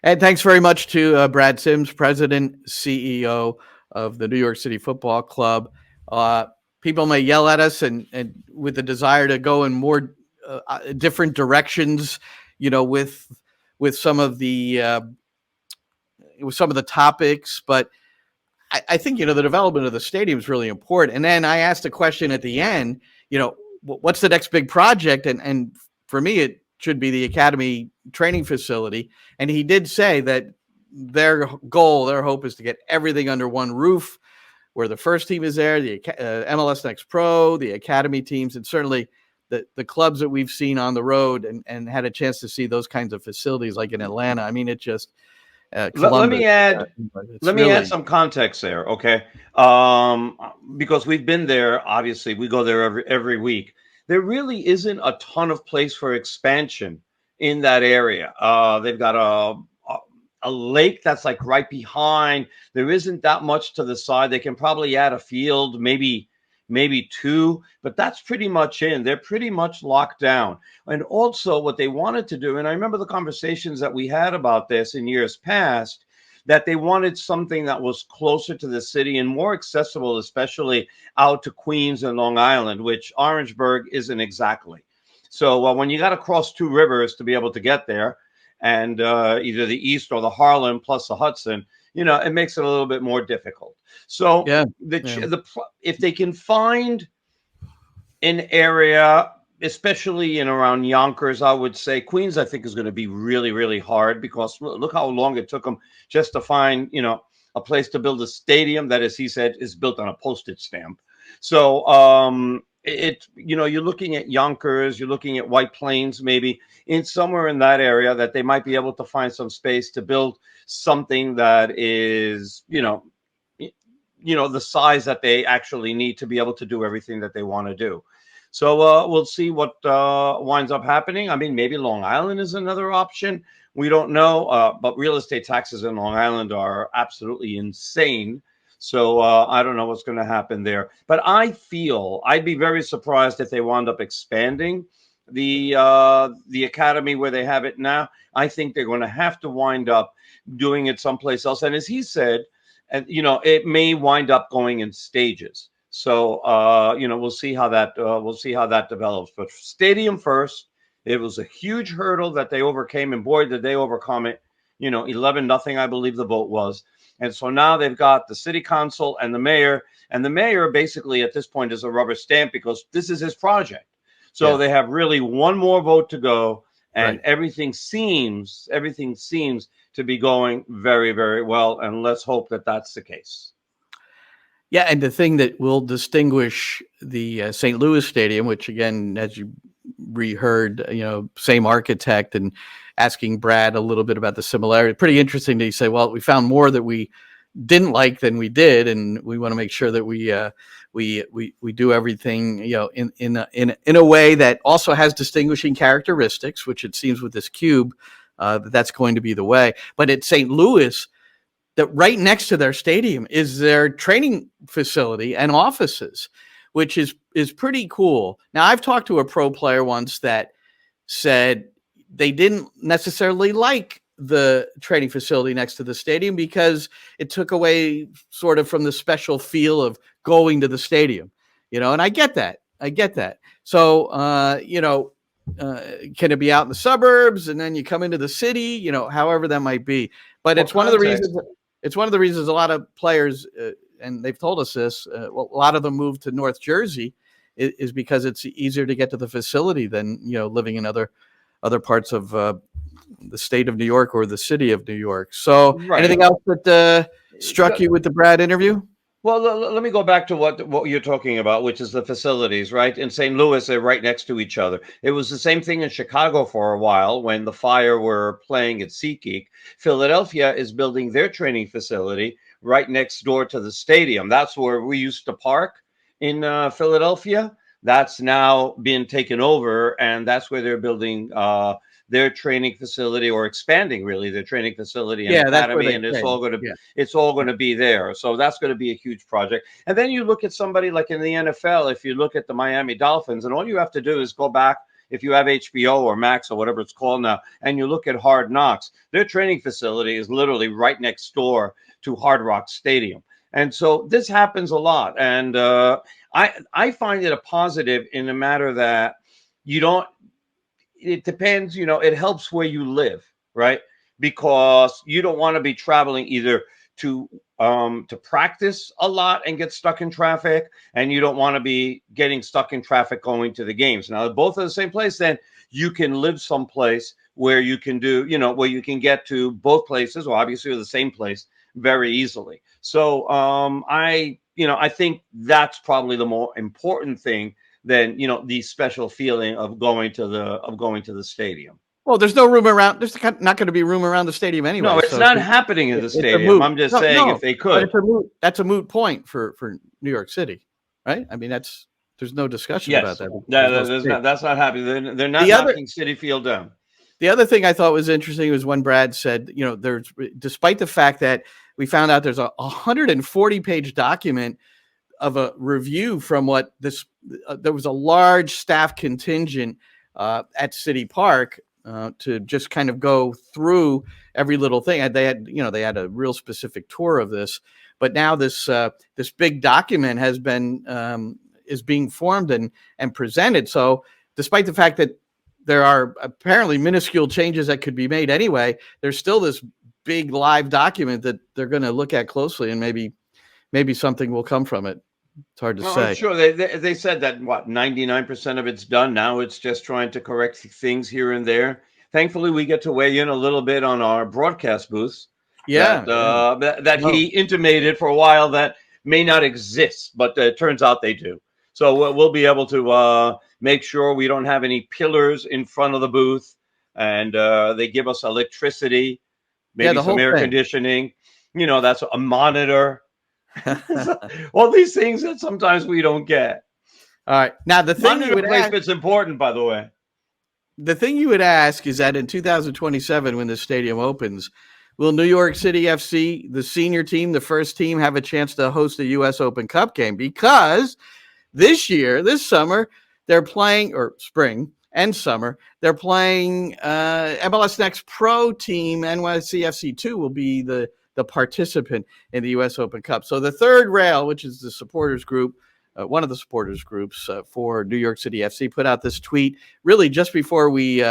And thanks very much to Brad Sims, President, CEO of the New York City Football Club. People may yell at us and with the desire to go in more different directions, with some of the topics, but I think the development of the stadium is really important. And then I asked a question at the end, what's the next big project? And for me, it should be the academy training facility. And he did say that their hope is to get everything under one roof, where the first team is there, the MLS Next Pro, the academy teams, and certainly the clubs that we've seen on the road and had a chance to see those kinds of facilities like in Atlanta. I mean, it just let me add some context there, okay? Because we've been there. Obviously, we go there every week. There really isn't a ton of place for expansion in that area. They've got a lake that's like right behind. There isn't that much to the side. They can probably add a field, maybe two, but that's pretty much in. They're pretty much locked down. And also what they wanted to do, and I remember the conversations that we had about this in years past, that they wanted something that was closer to the city and more accessible, especially out to Queens and Long Island, which Orangeburg isn't exactly. So when you got to cross two rivers to be able to get there, and either the East or the Harlem plus the Hudson, it makes it a little bit more difficult. So if they can find an area, especially in around Yonkers, I would say Queens, I think, is going to be really, really hard, because look how long it took them just to find, a place to build a stadium that, as he said, is built on a postage stamp. So you're looking at Yonkers, you're looking at White Plains, maybe in somewhere in that area, that they might be able to find some space to build something that is, the size that they actually need to be able to do everything that they want to do. So we'll see what winds up happening. I mean, maybe Long Island is another option. We don't know, but real estate taxes in Long Island are absolutely insane. So I don't know what's going to happen there. But I feel I'd be very surprised if they wound up expanding the academy where they have it now. I think they're going to have to wind up doing it someplace else. And as he said, it may wind up going in stages. So we'll see how that develops. But stadium first. It was a huge hurdle that they overcame, and boy, did they overcome it. 11-0, I believe the vote was. And so now they've got the city council and the mayor. And the mayor basically at this point is a rubber stamp, because this is his project. So they have really one more vote to go. And everything seems to be going very, very well. And let's hope that that's the case. Yeah, and the thing that will distinguish the St. Louis Stadium, which again, as you reheard, same architect, and asking Brad a little bit about the similarity. Pretty interesting that he said, well, we found more that we didn't like than we did, and we want to make sure that we do everything in a way that also has distinguishing characteristics, which it seems with this cube that's going to be the way. But at St. Louis, that right next to their stadium is their training facility and offices, which is pretty cool. Now, I've talked to a pro player once that said they didn't necessarily like the training facility next to the stadium because it took away sort of from the special feel of going to the stadium, and I get that. So, can it be out in the suburbs and then you come into the city, however that might be. But it's one of the reasons a lot of players, and they've told us this, a lot of them moved to North Jersey is because it's easier to get to the facility than, living in other parts of the state of New York or the city of New York. So anything else that struck you with the Brad interview? Well, let me go back to what you're talking about, which is the facilities, right? In St. Louis, they're right next to each other. It was the same thing in Chicago for a while when the Fire were playing at SeatGeek. Philadelphia is building their training facility right next door to the stadium. That's where we used to park in Philadelphia. That's now been taken over, and that's where they're building their training facility, or expanding really their training facility and academy, and it's all going to be there. So that's going to be a huge project. And then you look at somebody like in the NFL, if you look at the Miami Dolphins, and all you have to do is go back if you have HBO or Max or whatever it's called now, and you look at Hard Knocks, their training facility is literally right next door to Hard Rock Stadium. And so this happens a lot. And I find it a positive in the matter that you don't, it depends, it helps where you live, right? Because you don't want to be traveling either to practice a lot and get stuck in traffic, and you don't want to be getting stuck in traffic going to the games. Now, if both are the same place, then you can live someplace where you can do, where you can get to both places, or obviously the same place, very easily. So I think that's probably the more important thing than the special feeling of going to the stadium. Well, there's no room around. There's not going to be room around the stadium anyway. No, it's not happening in the stadium. I'm just saying if they could. But that's a moot point for New York City, right? I mean, there's no discussion about that. That's not happening. They're not knocking Citi Field down. The other thing I thought was interesting was when Brad said, there's, despite the fact that we found out there's a 140-page document of a review from what there was a large staff contingent at City Park to just kind of go through every little thing. They had a real specific tour of this, but now this big document has been is being formed and presented. So despite the fact that there are apparently minuscule changes that could be made anyway, there's still this big live document that they're going to look at closely, and maybe something will come from it. It's hard to say. I'm sure they said that 99% of it's done. Now it's just trying to correct things here and there. Thankfully, we get to weigh in a little bit on our broadcast booths. That he intimated for a while that may not exist, but it turns out they do. So we'll be able to make sure we don't have any pillars in front of the booth, and they give us electricity, maybe some air conditioning. That's a monitor. All these things that sometimes we don't get. All right. Now, the thing placement's important, by the way. The thing you would ask is that in 2027, when the stadium opens, will New York City FC, the senior team, the first team, have a chance to host the U.S. Open Cup game? Because this summer, they're playing, or spring and summer, they're playing MLS Next Pro team. NYCFC 2 will be the participant in the U.S. Open Cup. So the third rail, which is the supporters group, one of the supporters groups for New York City FC, put out this tweet really just before we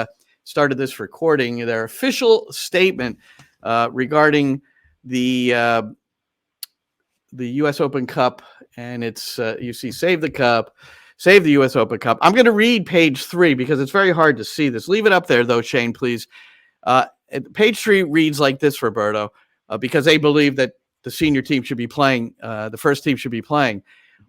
started this recording, their official statement regarding the U.S. Open Cup. And it's, you see, save the cup, save the U.S. Open Cup. I'm going to read page 3 because it's very hard to see this. Leave it up there, though, Shane, please. Page 3 reads like this, Roberto. Because they believe that the senior team should be playing, the first team should be playing.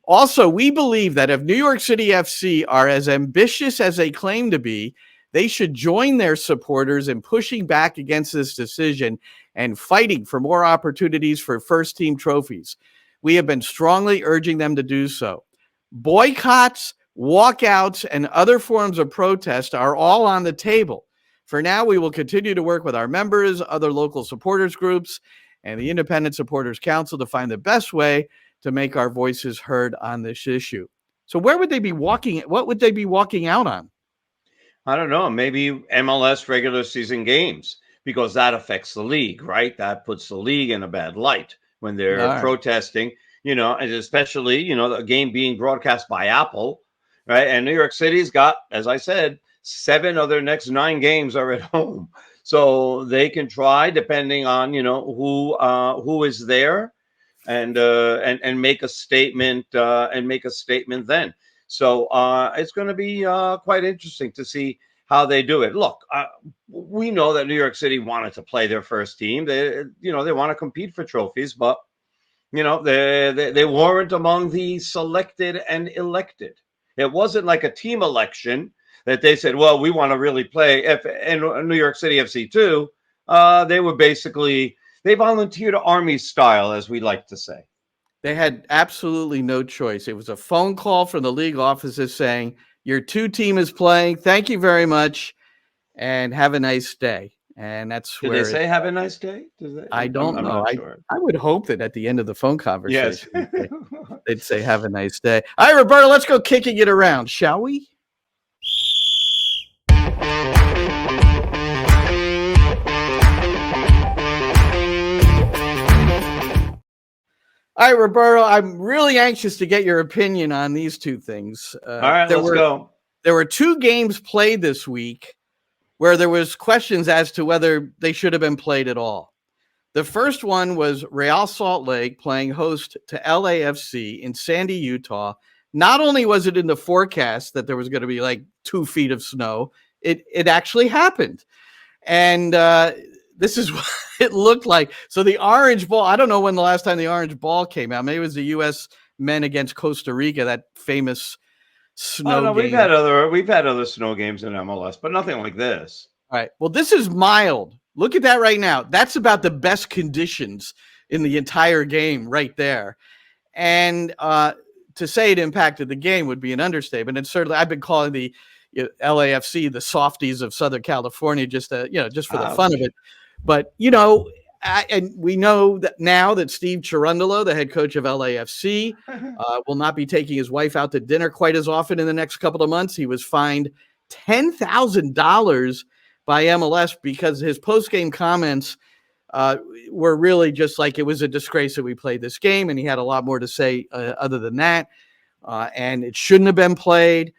Also, we believe that if New York City FC are as ambitious as they claim to be, they should join their supporters in pushing back against this decision and fighting for more opportunities for first team trophies. We have been strongly urging them to do so. Boycotts, walkouts, and other forms of protest are all on the table. For now, we will continue to work with our members, other local supporters groups, and the Independent Supporters Council to find the best way to make our voices heard on this issue. So where would they be walking? What would they be walking out on? I don't know. Maybe MLS regular season games, because that affects the league, right? That puts the league in a bad light when they're protesting, and especially, the game being broadcast by Apple, right? And New York City's got, as I said, 7 of their next 9 games are at home, so they can try, depending on who is there, and make a statement then. So it's going to be quite interesting to see how they do it. Look, we know that New York City wanted to play their first team. They want to compete for trophies, but they weren't among the selected and elected. It wasn't like a team election that they said, well, we want to really play. In New York City FC 2, they volunteered Army style, as we like to say. They had absolutely no choice. It was a phone call from the league offices saying, your 2 team is playing. Thank you very much, and have a nice day. And that's Did where they say have a nice day? I don't know. Sure. I would hope that at the end of the phone conversation, yes. they'd say have a nice day. All right, Roberto, let's go kicking it around, shall we? All right, Roberto, I'm really anxious to get your opinion on these two things. All right, let's go. There were two games played this week where there was questions as to whether they should have been played at all. The first one was Real Salt Lake playing host to LAFC in Sandy, Utah. Not only was it in the forecast that there was going to be like 2 feet of snow, it actually happened. And this is what it looked like. So the orange ball, I don't know when the last time the orange ball came out. Maybe it was the U.S. men against Costa Rica, that famous snow game. We've had other snow games in MLS, but nothing like this. All right. Well, this is mild. Look at that right now. That's about the best conditions in the entire game right there. And to say it impacted the game would be an understatement. And certainly I've been calling the LAFC the softies of Southern California just for the fun of it. But, and we know that now that Steve Cherundolo, the head coach of LAFC, will not be taking his wife out to dinner quite as often in the next couple of months. He was fined $10,000 by MLS because his post-game comments were really just like, it was a disgrace that we played this game, and he had a lot more to say other than that, and it shouldn't have been played.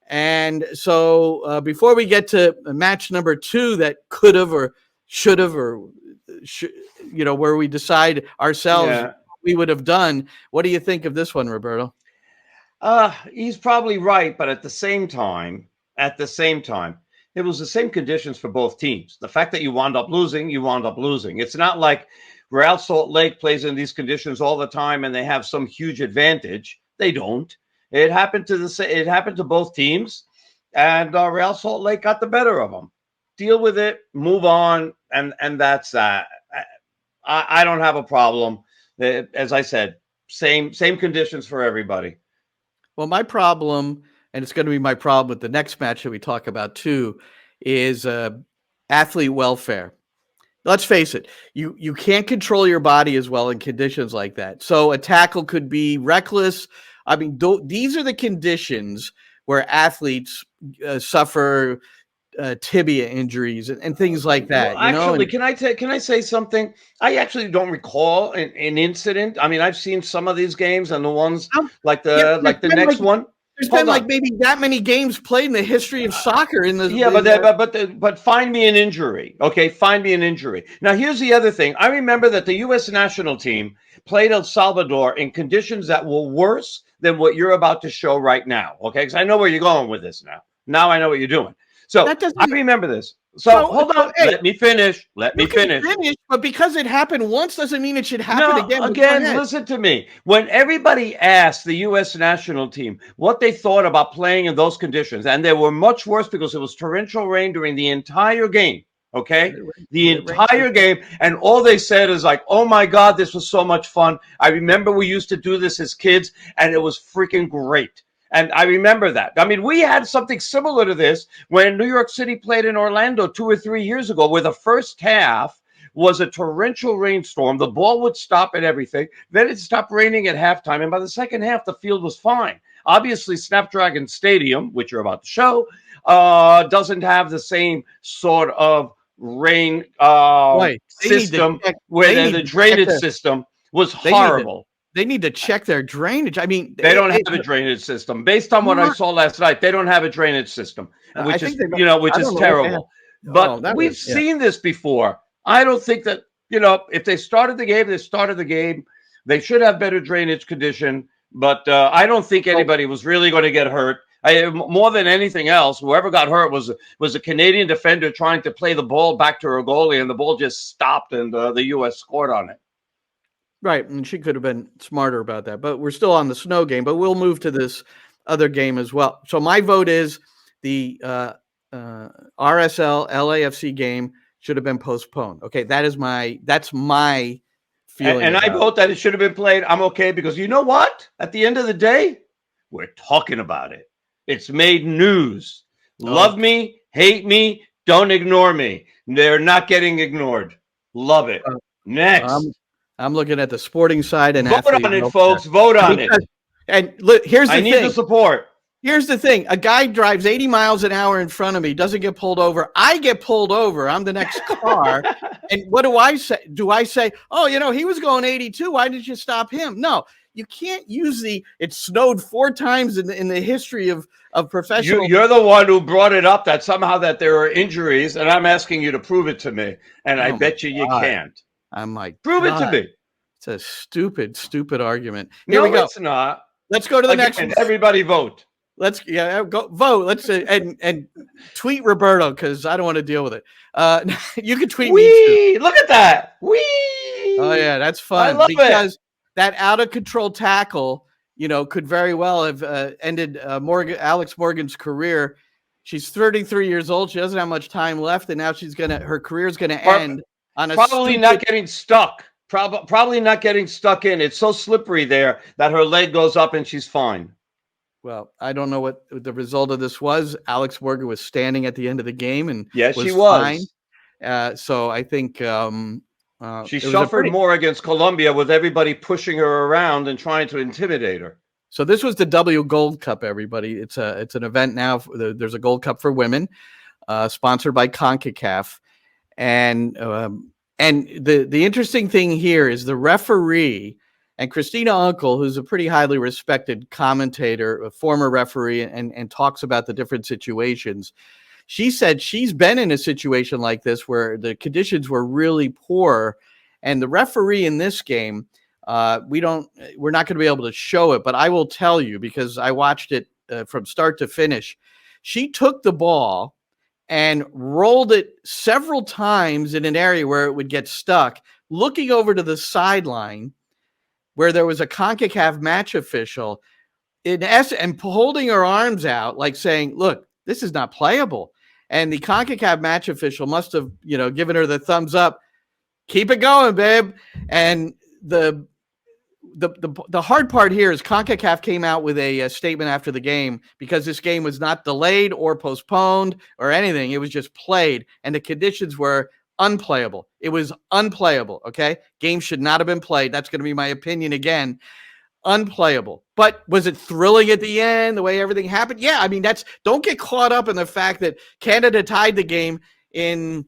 And so before we get to match number 2 that could have or should have or where we decide ourselves what we would have done, what do you think of this one, Roberto? He's probably right, but at the same time, it was the same conditions for both teams. The fact that you wound up losing. It's not like Real Salt Lake plays in these conditions all the time and they have some huge advantage. They don't. It happened to both teams, and Real Salt Lake got the better of them. Deal with it, move on, and that's that. I don't have a problem. As I said, same conditions for everybody. Well, my problem, and it's going to be my problem with the next match that we talk about too, is athlete welfare. Let's face it, you can't control your body as well in conditions like that. So a tackle could be reckless. I mean, these are the conditions where athletes suffer tibia injuries and things like that. Well, actually, can I say something? I actually don't recall an incident. I mean, I've seen some of these games and the ones like the next one. There's been like maybe that many games played in the history of soccer in the but find me an injury. Okay, find me an injury. Now here's the other thing. I remember that the U.S. national team played El Salvador in conditions that were worse than what you're about to show right now. Okay, because I know where you're going with this now. Now I know what you're doing. So I remember this. So hold on. Hey, let me finish. Let me finish. But because it happened once doesn't mean it should happen again. Again, listen to me. When everybody asked the U.S. national team what they thought about playing in those conditions, and they were much worse because it was torrential rain during the entire game. Okay, the entire game, and all they said is like, "Oh my God, this was so much fun. I remember we used to do this as kids, and it was freaking great." And I remember that. I mean, we had something similar to this when New York City played in Orlando 2 or 3 years ago, where the first half was a torrential rainstorm. The ball would stop and everything. Then it stopped raining at halftime. And by the second half, the field was fine. Obviously, Snapdragon Stadium, which you're about to show, doesn't have the same sort of rain system where the drainage system was horrible. They need to check their drainage. I mean, they don't have a drainage system. Based on what I saw last night, they don't have a drainage system, which is terrible. But we've seen this before. I don't think that, if they started the game, they should have better drainage condition. But I don't think anybody was really going to get hurt. More than anything else, whoever got hurt was a Canadian defender trying to play the ball back to her goalie, and the ball just stopped, and the U.S. scored on it. Right, and she could have been smarter about that. But we're still on the snow game, but we'll move to this other game as well. So my vote is the RSL LAFC game should have been postponed. Okay, that's my feeling. And I vote that it should have been played. I'm okay, because you know what? At the end of the day, we're talking about it. It's made news. Love me, hate me, don't ignore me. They're not getting ignored. Love it. Next. I'm looking at the sporting side and vote on it, folks. Vote on it. And look, here's the thing. I need the support. Here's the thing. A guy drives 80 miles an hour in front of me, doesn't get pulled over. I get pulled over. I'm the next car. And what do I say? Do I say, oh, he was going 82. Why did you stop him? No, you can't use it snowed 4 times in the history of professional. You're the one who brought it up that somehow that there are injuries, and I'm asking you to prove it to me. And I bet you can't. I'm like, prove it to me. It's a stupid argument. Here we go. It's not. Let's go to the next one. Everybody vote. Let's go vote. Let's and tweet Roberto because I don't want to deal with it. You can tweet me too. Look at that. Wee. Oh yeah, that's fun. I love because it. That out of control tackle, could very well have ended Alex Morgan's career. She's 33 years old. She doesn't have much time left, and now her career is gonna end on a probably not getting stuck. Probably not getting stuck in. It's so slippery there that her leg goes up and she's fine. Well, I don't know what the result of this was. Alex Morgan was standing at the end of the game, and yes, was she was. Fine. So I think she suffered more against Colombia with everybody pushing her around and trying to intimidate her. So this was the W Gold Cup. Everybody, it's an event now. There's a Gold Cup for women, sponsored by CONCACAF, and the interesting thing here is the referee. And Christina Uncle, who's a pretty highly respected commentator, a former referee, and talks about the different situations. She said she's been in a situation like this where the conditions were really poor, and the referee in this game, we're not going to be able to show it, but I will tell you because I watched it from start to finish. She took the ball and rolled it several times in an area where it would get stuck, looking over to the sideline, where there was a CONCACAF match official in essence and holding her arms out, like saying, look, this is not playable. And the CONCACAF match official must have, given her the thumbs up. Keep it going, babe. And the hard part here is CONCACAF came out with a statement after the game because this game was not delayed or postponed or anything. It was just played. And the conditions were unplayable. It was unplayable. Okay. Game should not have been played. That's going to be my opinion again. Unplayable. But was it thrilling at the end, the way everything happened? Yeah. I mean, don't get caught up in the fact that Canada tied the game in,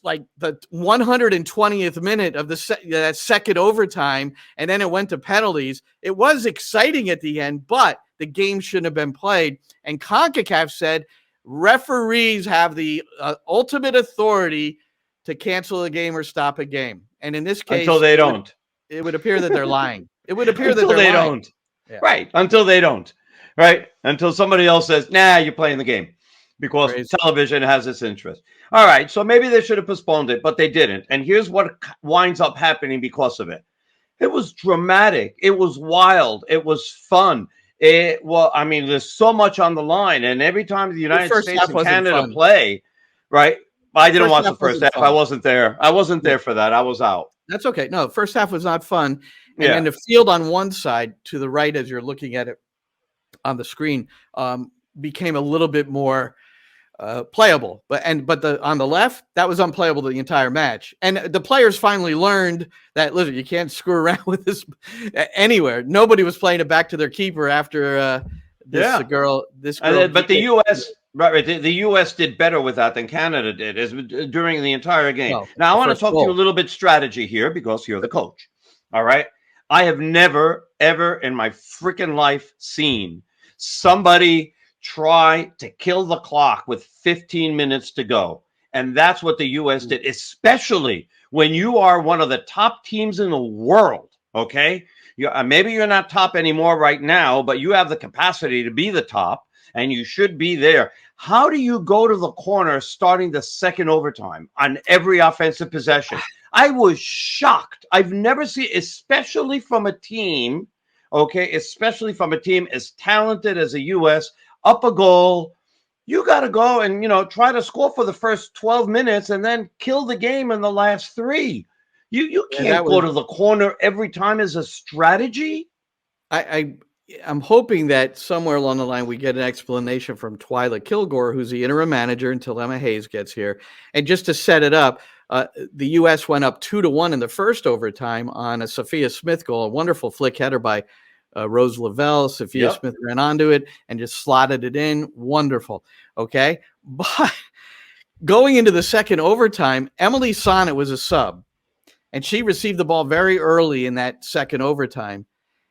like the 120th minute of that second overtime. And then it went to penalties. It was exciting at the end, but the game shouldn't have been played. And CONCACAF said referees have the ultimate authority to cancel a game or stop a game. And in this case, until they don't, it would appear that they're lying. It would appear until that they lying. Don't. Yeah. Right. Until they don't. Right. Until somebody else says, nah, you're playing the game because television has its interest. All right. So maybe they should have postponed it, but they didn't. And here's what winds up happening because of it. It was dramatic. It was wild. It was fun. There's so much on the line. And every time the United States and Canada play, right? I didn't watch the first half. I wasn't there. I wasn't there for that. I was out. That's okay. No, first half was not fun. And then the field on one side to the right, as you're looking at it on the screen, became a little bit more playable. But on the left, that was unplayable the entire match. And the players finally learned that, listen, you can't screw around with this anywhere. Nobody was playing it back to their keeper after this girl. But the U.S. Right. The U.S. did better with that than Canada did during the entire game. Well, now, I want to talk to you a little bit strategy here because you're the coach. All right. I have never, ever in my freaking life seen somebody try to kill the clock with 15 minutes to go. And that's what the U.S. did, especially when you are one of the top teams in the world. Okay. Maybe you're not top anymore right now, but you have the capacity to be the top. And you should be there. How do you go to the corner starting the second overtime on every offensive possession? I was shocked. I've never seen, especially from a team, especially from a team as talented as the U.S., up a goal. You got to go and, try to score for the first 12 minutes and then kill the game in the last 3. You can't go to the corner every time as a strategy. I'm hoping that somewhere along the line we get an explanation from Twyla Kilgore, who's the interim manager until Emma Hayes gets here. And just to set it up, the U.S. went up 2-1 in the first overtime on a Sophia Smith goal, a wonderful flick header by Rose Lavelle. Sophia Yep. Smith ran onto it and just slotted it in. Wonderful. Okay. But going into the second overtime, Emily Sonnet was a sub, and she received the ball very early in that second overtime.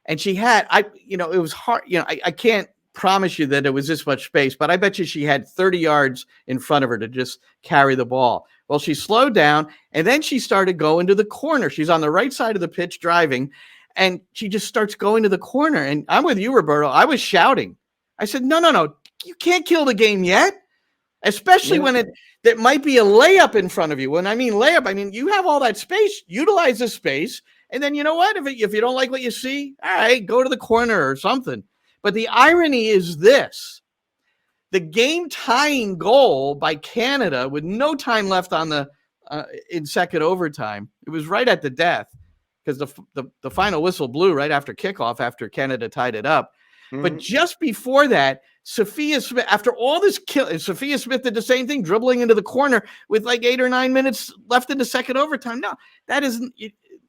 And she had, it was hard. I can't promise you that it was this much space, but I bet you she had 30 yards in front of her to just carry the ball. Well, she slowed down, and then she started going to the corner. She's on the right side of the pitch driving, and she just starts going to the corner. And I'm with you, Roberto. I was shouting. I said, no, you can't kill the game yet, especially when that might be a layup in front of you. When I mean layup, I mean you have all that space. Utilize the space, and then you know what? If you don't like what you see, all right, go to the corner or something. But the irony is this. The game-tying goal by Canada with no time left on the in second overtime. It was right at the death because the final whistle blew right after kickoff after Canada tied it up. Mm-hmm. But just before that, Sophia Smith, after all this Sophia Smith did the same thing, dribbling into the corner with like 8 or 9 minutes left in the second overtime. No, that isn't.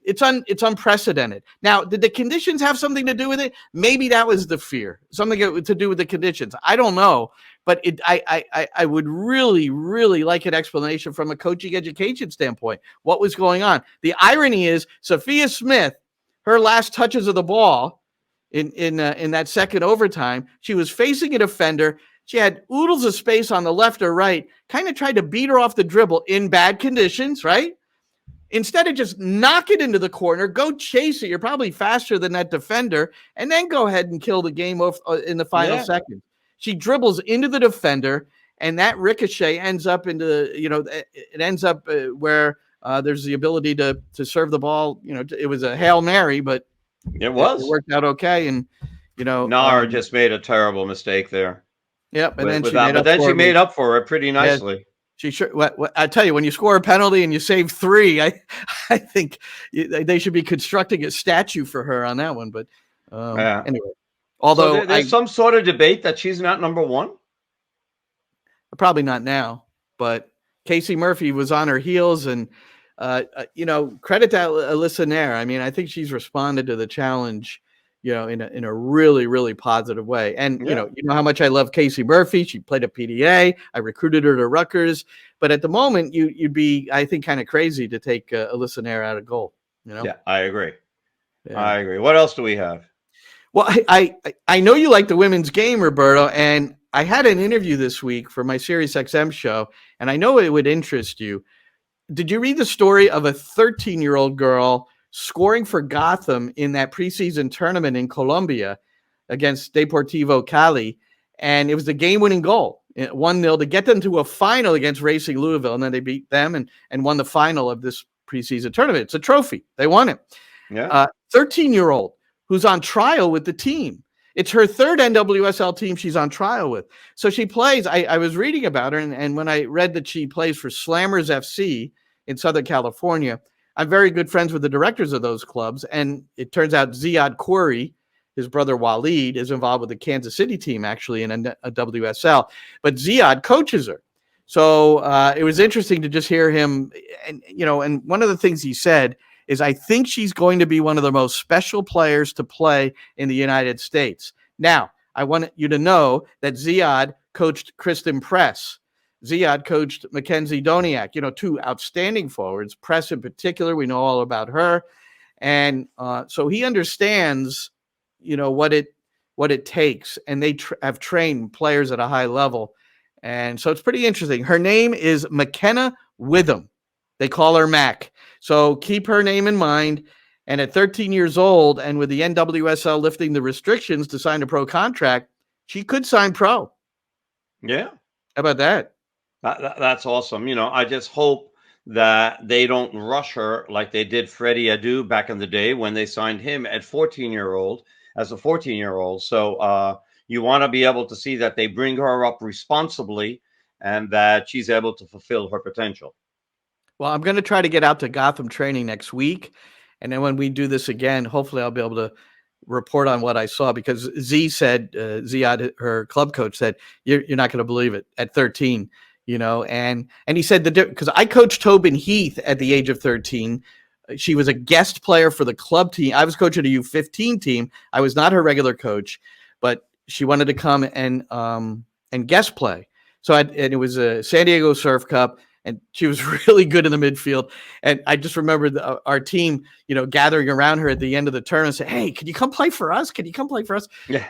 It's unprecedented. Now, did the conditions have something to do with it? Maybe that was the fear, something to do with the conditions. I don't know, but I would really, really like an explanation from a coaching education standpoint. What was going on? The irony is Sophia Smith, her last touches of the ball in that second overtime, she was facing a defender. She had oodles of space on the left or right, kind of tried to beat her off the dribble in bad conditions, right? Instead of just knock it into the corner, go chase it. You're probably faster than that defender, and then go ahead and kill the game off in the final second. She dribbles into the defender, and that ricochet ends up it ends up where there's the ability to serve the ball. It was a Hail Mary, but it worked out okay. And Nara just made a terrible mistake there. Yep, and she made up for it pretty nicely. Yeah. She sure. I tell you, when you score a penalty and you save 3, I think they should be constructing a statue for her on that one. But anyway, although so there's some sort of debate that she's not number 1. Probably not now, but Casey Murphy was on her heels, and credit to Alyssa Nair. I mean, I think she's responded to the challenge, in a really, really positive way. And, you know how much I love Casey Murphy. She played at PDA. I recruited her to Rutgers. But at the moment, you'd be, I think, kind of crazy to take Alyssa Nair out of goal. Yeah, I agree. Yeah. I agree. What else do we have? Well, I know you like the women's game, Roberto, and I had an interview this week for my Sirius XM show, and I know it would interest you. Did you read the story of a 13-year-old girl scoring for Gotham in that preseason tournament in Colombia against Deportivo Cali? And it was the game-winning goal, 1-0, to get them to a final against Racing Louisville. And then they beat them and won the final of this preseason tournament. It's a trophy. They won it. Yeah. 13-year-old who's on trial with the team. It's her third NWSL team she's on trial with. So she plays. I was reading about her, and when I read that she plays for Slammers FC in Southern California, I'm very good friends with the directors of those clubs, and it turns out Ziad Khoury, his brother Waleed, is involved with the Kansas City team, actually, in a WSL. But Ziad coaches her. So it was interesting to just hear him. And one of the things he said is, I think she's going to be one of the most special players to play in the United States. Now, I want you to know that Ziad coached Kristen Press. Ziad coached Mackenzie Doniak, 2 outstanding forwards. Press in particular, we know all about her. And so he understands, what it takes. And they have trained players at a high level. And so it's pretty interesting. Her name is McKenna Witham. They call her Mac. So keep her name in mind. And at 13 years old, and with the NWSL lifting the restrictions to sign a pro contract, she could sign pro. Yeah. How about that? That's awesome. I just hope that they don't rush her like they did Freddie Adu back in the day when they signed him at 14-year-old as a 14-year-old. So you want to be able to see that they bring her up responsibly and that she's able to fulfill her potential. Well, I'm going to try to get out to Gotham training next week. And then when we do this again, hopefully I'll be able to report on what I saw, because Ziad, her club coach, said, you're not going to believe it, at 13. And he said because I coached Tobin Heath at the age of 13, She was a guest player for the club team. I was coaching a U15 team. I was not her regular coach, but she wanted to come and guest play. So and it was a San Diego Surf Cup, and she was really good in the midfield. And I just remember our team, gathering around her at the end of the tournament and say, "Hey, can you come play for us? Can you come play for us?" Yeah.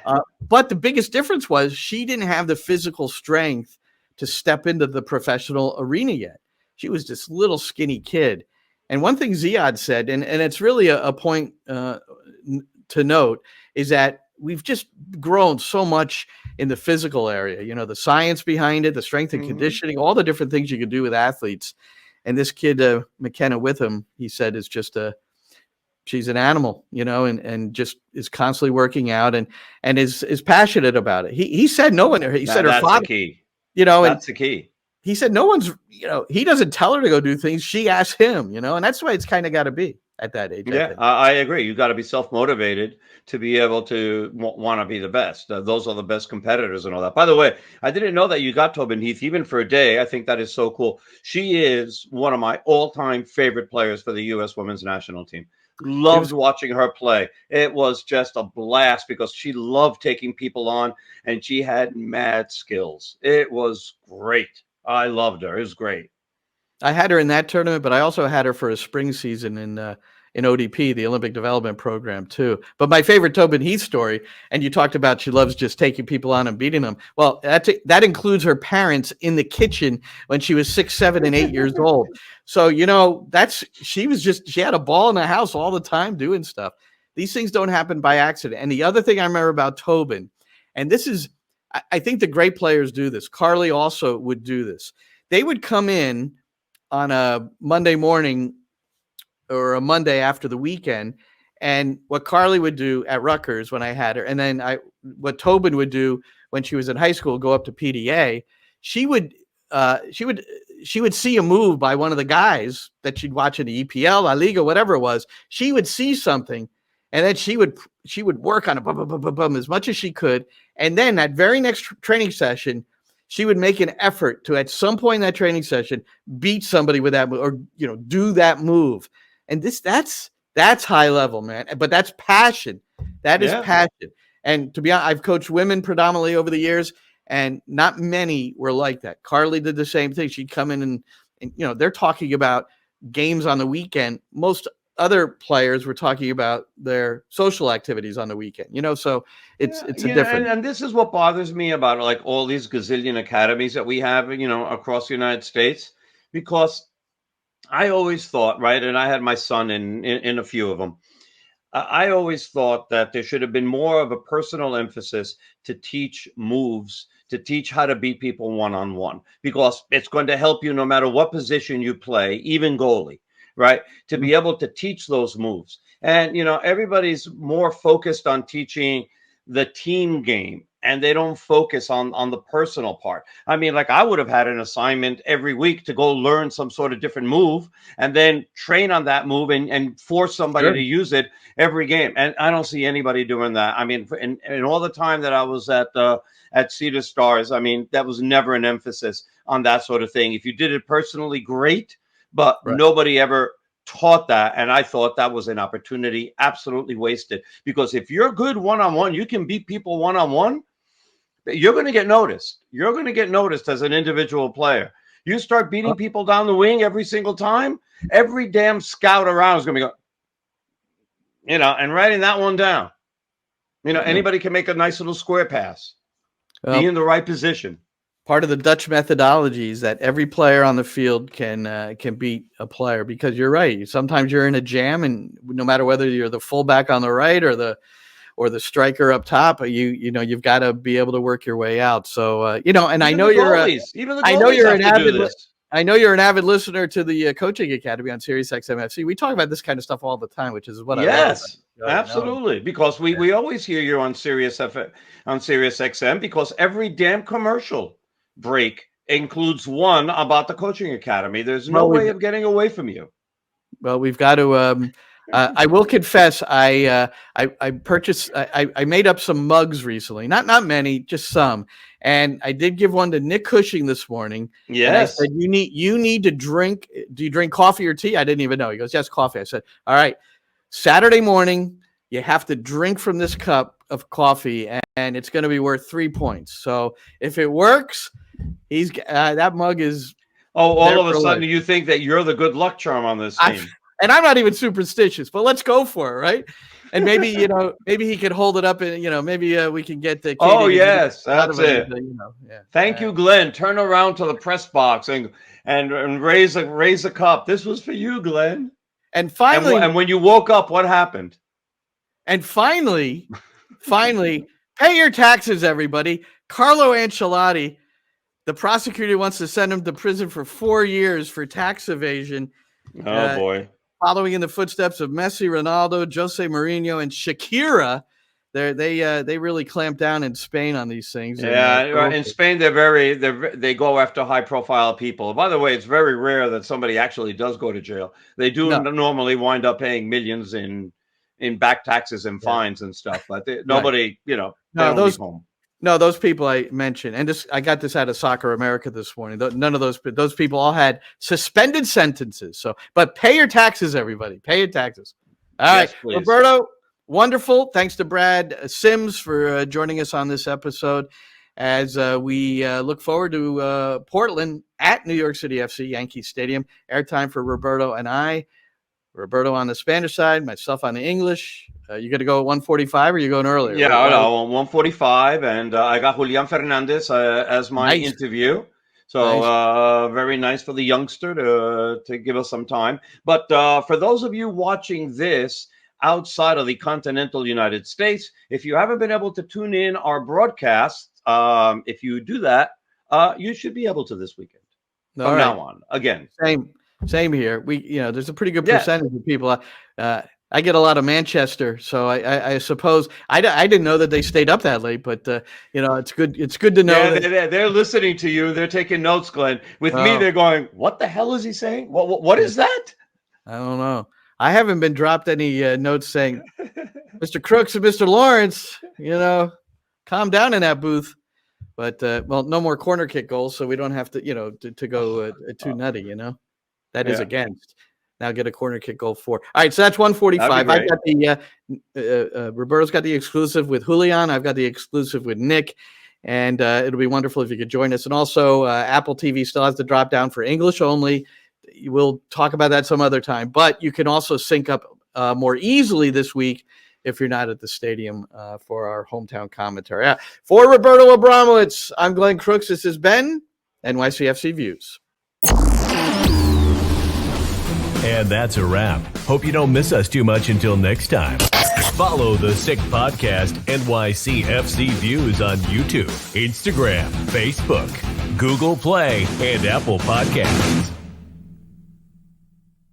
But the biggest difference was she didn't have the physical strength to step into the professional arena yet. She was this little skinny kid. And one thing Ziad said, and it's really a point to note, is that we've just grown so much in the physical area, the science behind it, the strength and conditioning, all the different things you can do with athletes. And this kid, McKenna Witham, he said, is just she's an animal, and just is constantly working out and is passionate about it. He said no one, he said her father, the key. That's the key. He said no one's, he doesn't tell her to go do things. She asks him, and that's the way it's kind of got to be at that age. Yeah, I agree. You got to be self-motivated to be able to want to be the best. Those are the best competitors and all that. By the way, I didn't know that you got Tobin Heath even for a day. I think that is so cool. She is one of my all-time favorite players for the U.S. women's national team. Loved watching her play. It was just a blast because she loved taking people on and she had mad skills. It was great. I loved her. It was great. I had her in that tournament, but I also had her for a spring season in ODP, the Olympic Development Program, too. But my favorite Tobin Heath story, and you talked about she loves just taking people on and beating them. Well, that includes her parents in the kitchen when she was 6, 7, and 8 years old. So, she had a ball in the house all the time doing stuff. These things don't happen by accident. And the other thing I remember about Tobin, and this is, I think the great players do this. Carly also would do this. They would come in on a Monday morning or a Monday after the weekend. And what Carly would do at Rutgers when I had her, and then what Tobin would do when she was in high school, go up to PDA, she would see a move by one of the guys that she'd watch in the EPL, La Liga, whatever it was. She would see something, and then she would work on it as much as she could. And then that very next training session, she would make an effort to, at some point in that training session, beat somebody with that move or, do that move. And that's high level, man. But that's passion. That is passion. And to be honest, I've coached women predominantly over the years, and not many were like that. Carly did the same thing. She'd come in and they're talking about games on the weekend. Most other players were talking about their social activities on the weekend, so it's a different. And this is what bothers me about like all these gazillion academies that we have, across the United States, because I always thought, right, and I had my son in a few of them. I always thought that there should have been more of a personal emphasis to teach moves, to teach how to beat people one-on-one, because it's going to help you no matter what position you play, even goalie. Right, to be able to teach those moves. And everybody's more focused on teaching the team game, and they don't focus on the personal part. I mean, like, I would have had an assignment every week to go learn some sort of different move and then train on that move and force somebody to use it every game. And I don't see anybody doing that. I mean, in all the time that I was at Cedar Stars, I mean, that was never an emphasis on that sort of thing. If you did it personally, great. But nobody ever taught that. And I thought that was an opportunity absolutely wasted. Because if you're good one-on-one, you can beat people one-on-one, you're going to get noticed. You're going to get noticed as an individual player. You start beating people down the wing every single time, every damn scout around is going to be going, and writing that one down. Anybody can make a nice little square pass. Be in the right position. Part of the Dutch methodology is that every player on the field can beat a player, because you're right. Sometimes you're in a jam, and no matter whether you're the fullback on the right or the striker up top, you've got to be able to work your way out. So and even I know you're I know you're an avid listener to the Coaching Academy on Sirius XM-FC. We talk about this kind of stuff all the time, which is what I love. Yes, absolutely. Because we always hear you on Sirius XM, because every damn commercial break includes one about the Coaching Academy. There's no way of getting away from you. Well, we've got to I will confess, I purchased, I made up some mugs recently, not many, just some, and I did give one to Nick Cushing this morning. Yes. And I said, you need to drink. Do you drink coffee or tea? I didn't even know. He goes, yes, coffee. I said, all right, Saturday morning, you have to drink from this cup of coffee, and it's going to be worth 3 points. So if it works, he's that mug is. Oh, all of a for sudden life. you think that you're the good luck charm on this team. And I'm not even superstitious, but let's go for it, right? And maybe, maybe he could hold it up and, maybe we can get the. Oh, Katie yes, out of that's it. Yeah. Thank you, Glenn. Turn around to the press box and raise a cup. This was for you, Glenn. And finally, and when you woke up, what happened? And finally, pay your taxes, everybody. Carlo Ancelotti, the prosecutor wants to send him to prison for 4 years for tax evasion. Oh, boy. Following in the footsteps of Messi, Ronaldo, Jose Mourinho, and Shakira. They really clamp down in Spain on these things. Yeah, in Spain they go after high profile people. By the way, it's very rare that somebody actually does go to jail. They do normally wind up paying millions in back taxes and fines and stuff, but nobody, home. No, those people I mentioned, and I got this out of Soccer America this morning. None of those people all had suspended sentences. So, but pay your taxes, everybody. Pay your taxes. All right, please. Roberto, wonderful. Thanks to Brad Sims for joining us on this episode. As we look forward to Portland at New York City FC, Yankee Stadium. Airtime for Roberto and I. Roberto on the Spanish side, myself on the English. You got to go at 1:45, or you going earlier? Yeah, no, 1:45, and I got Julian Fernandez as my interview. So very nice for the youngster to give us some time. But for those of you watching this outside of the continental United States, if you haven't been able to tune in our broadcast, if you do that, you should be able to this weekend. From now on, again. Same here. There's a pretty good percentage of people. I get a lot of Manchester, so I suppose I didn't know that they stayed up that late. But it's good. It's good to know. Yeah, they're listening to you. They're taking notes, Glenn. With me, they're going, "What the hell is he saying? What is that?" I don't know. I haven't been dropped any notes saying, "Mr. Crooks and Mr. Lawrence, calm down in that booth." But no more corner kick goals, so we don't have to to go too nutty. That is against. Now get a corner kick goal for. All right, so that's 1:45. I got the Roberto's got the exclusive with Julian. I've got the exclusive with Nick, and it'll be wonderful if you could join us. And also, Apple TV still has the drop down for English only. We'll talk about that some other time. But you can also sync up more easily this week if you're not at the stadium for our hometown commentary. For Roberto Abramowitz, I'm Glenn Crooks. This has been NYCFC Views. And that's a wrap. Hope you don't miss us too much until next time. Follow the Sick Podcast NYCFC Views on YouTube, Instagram, Facebook, Google Play, and Apple Podcasts.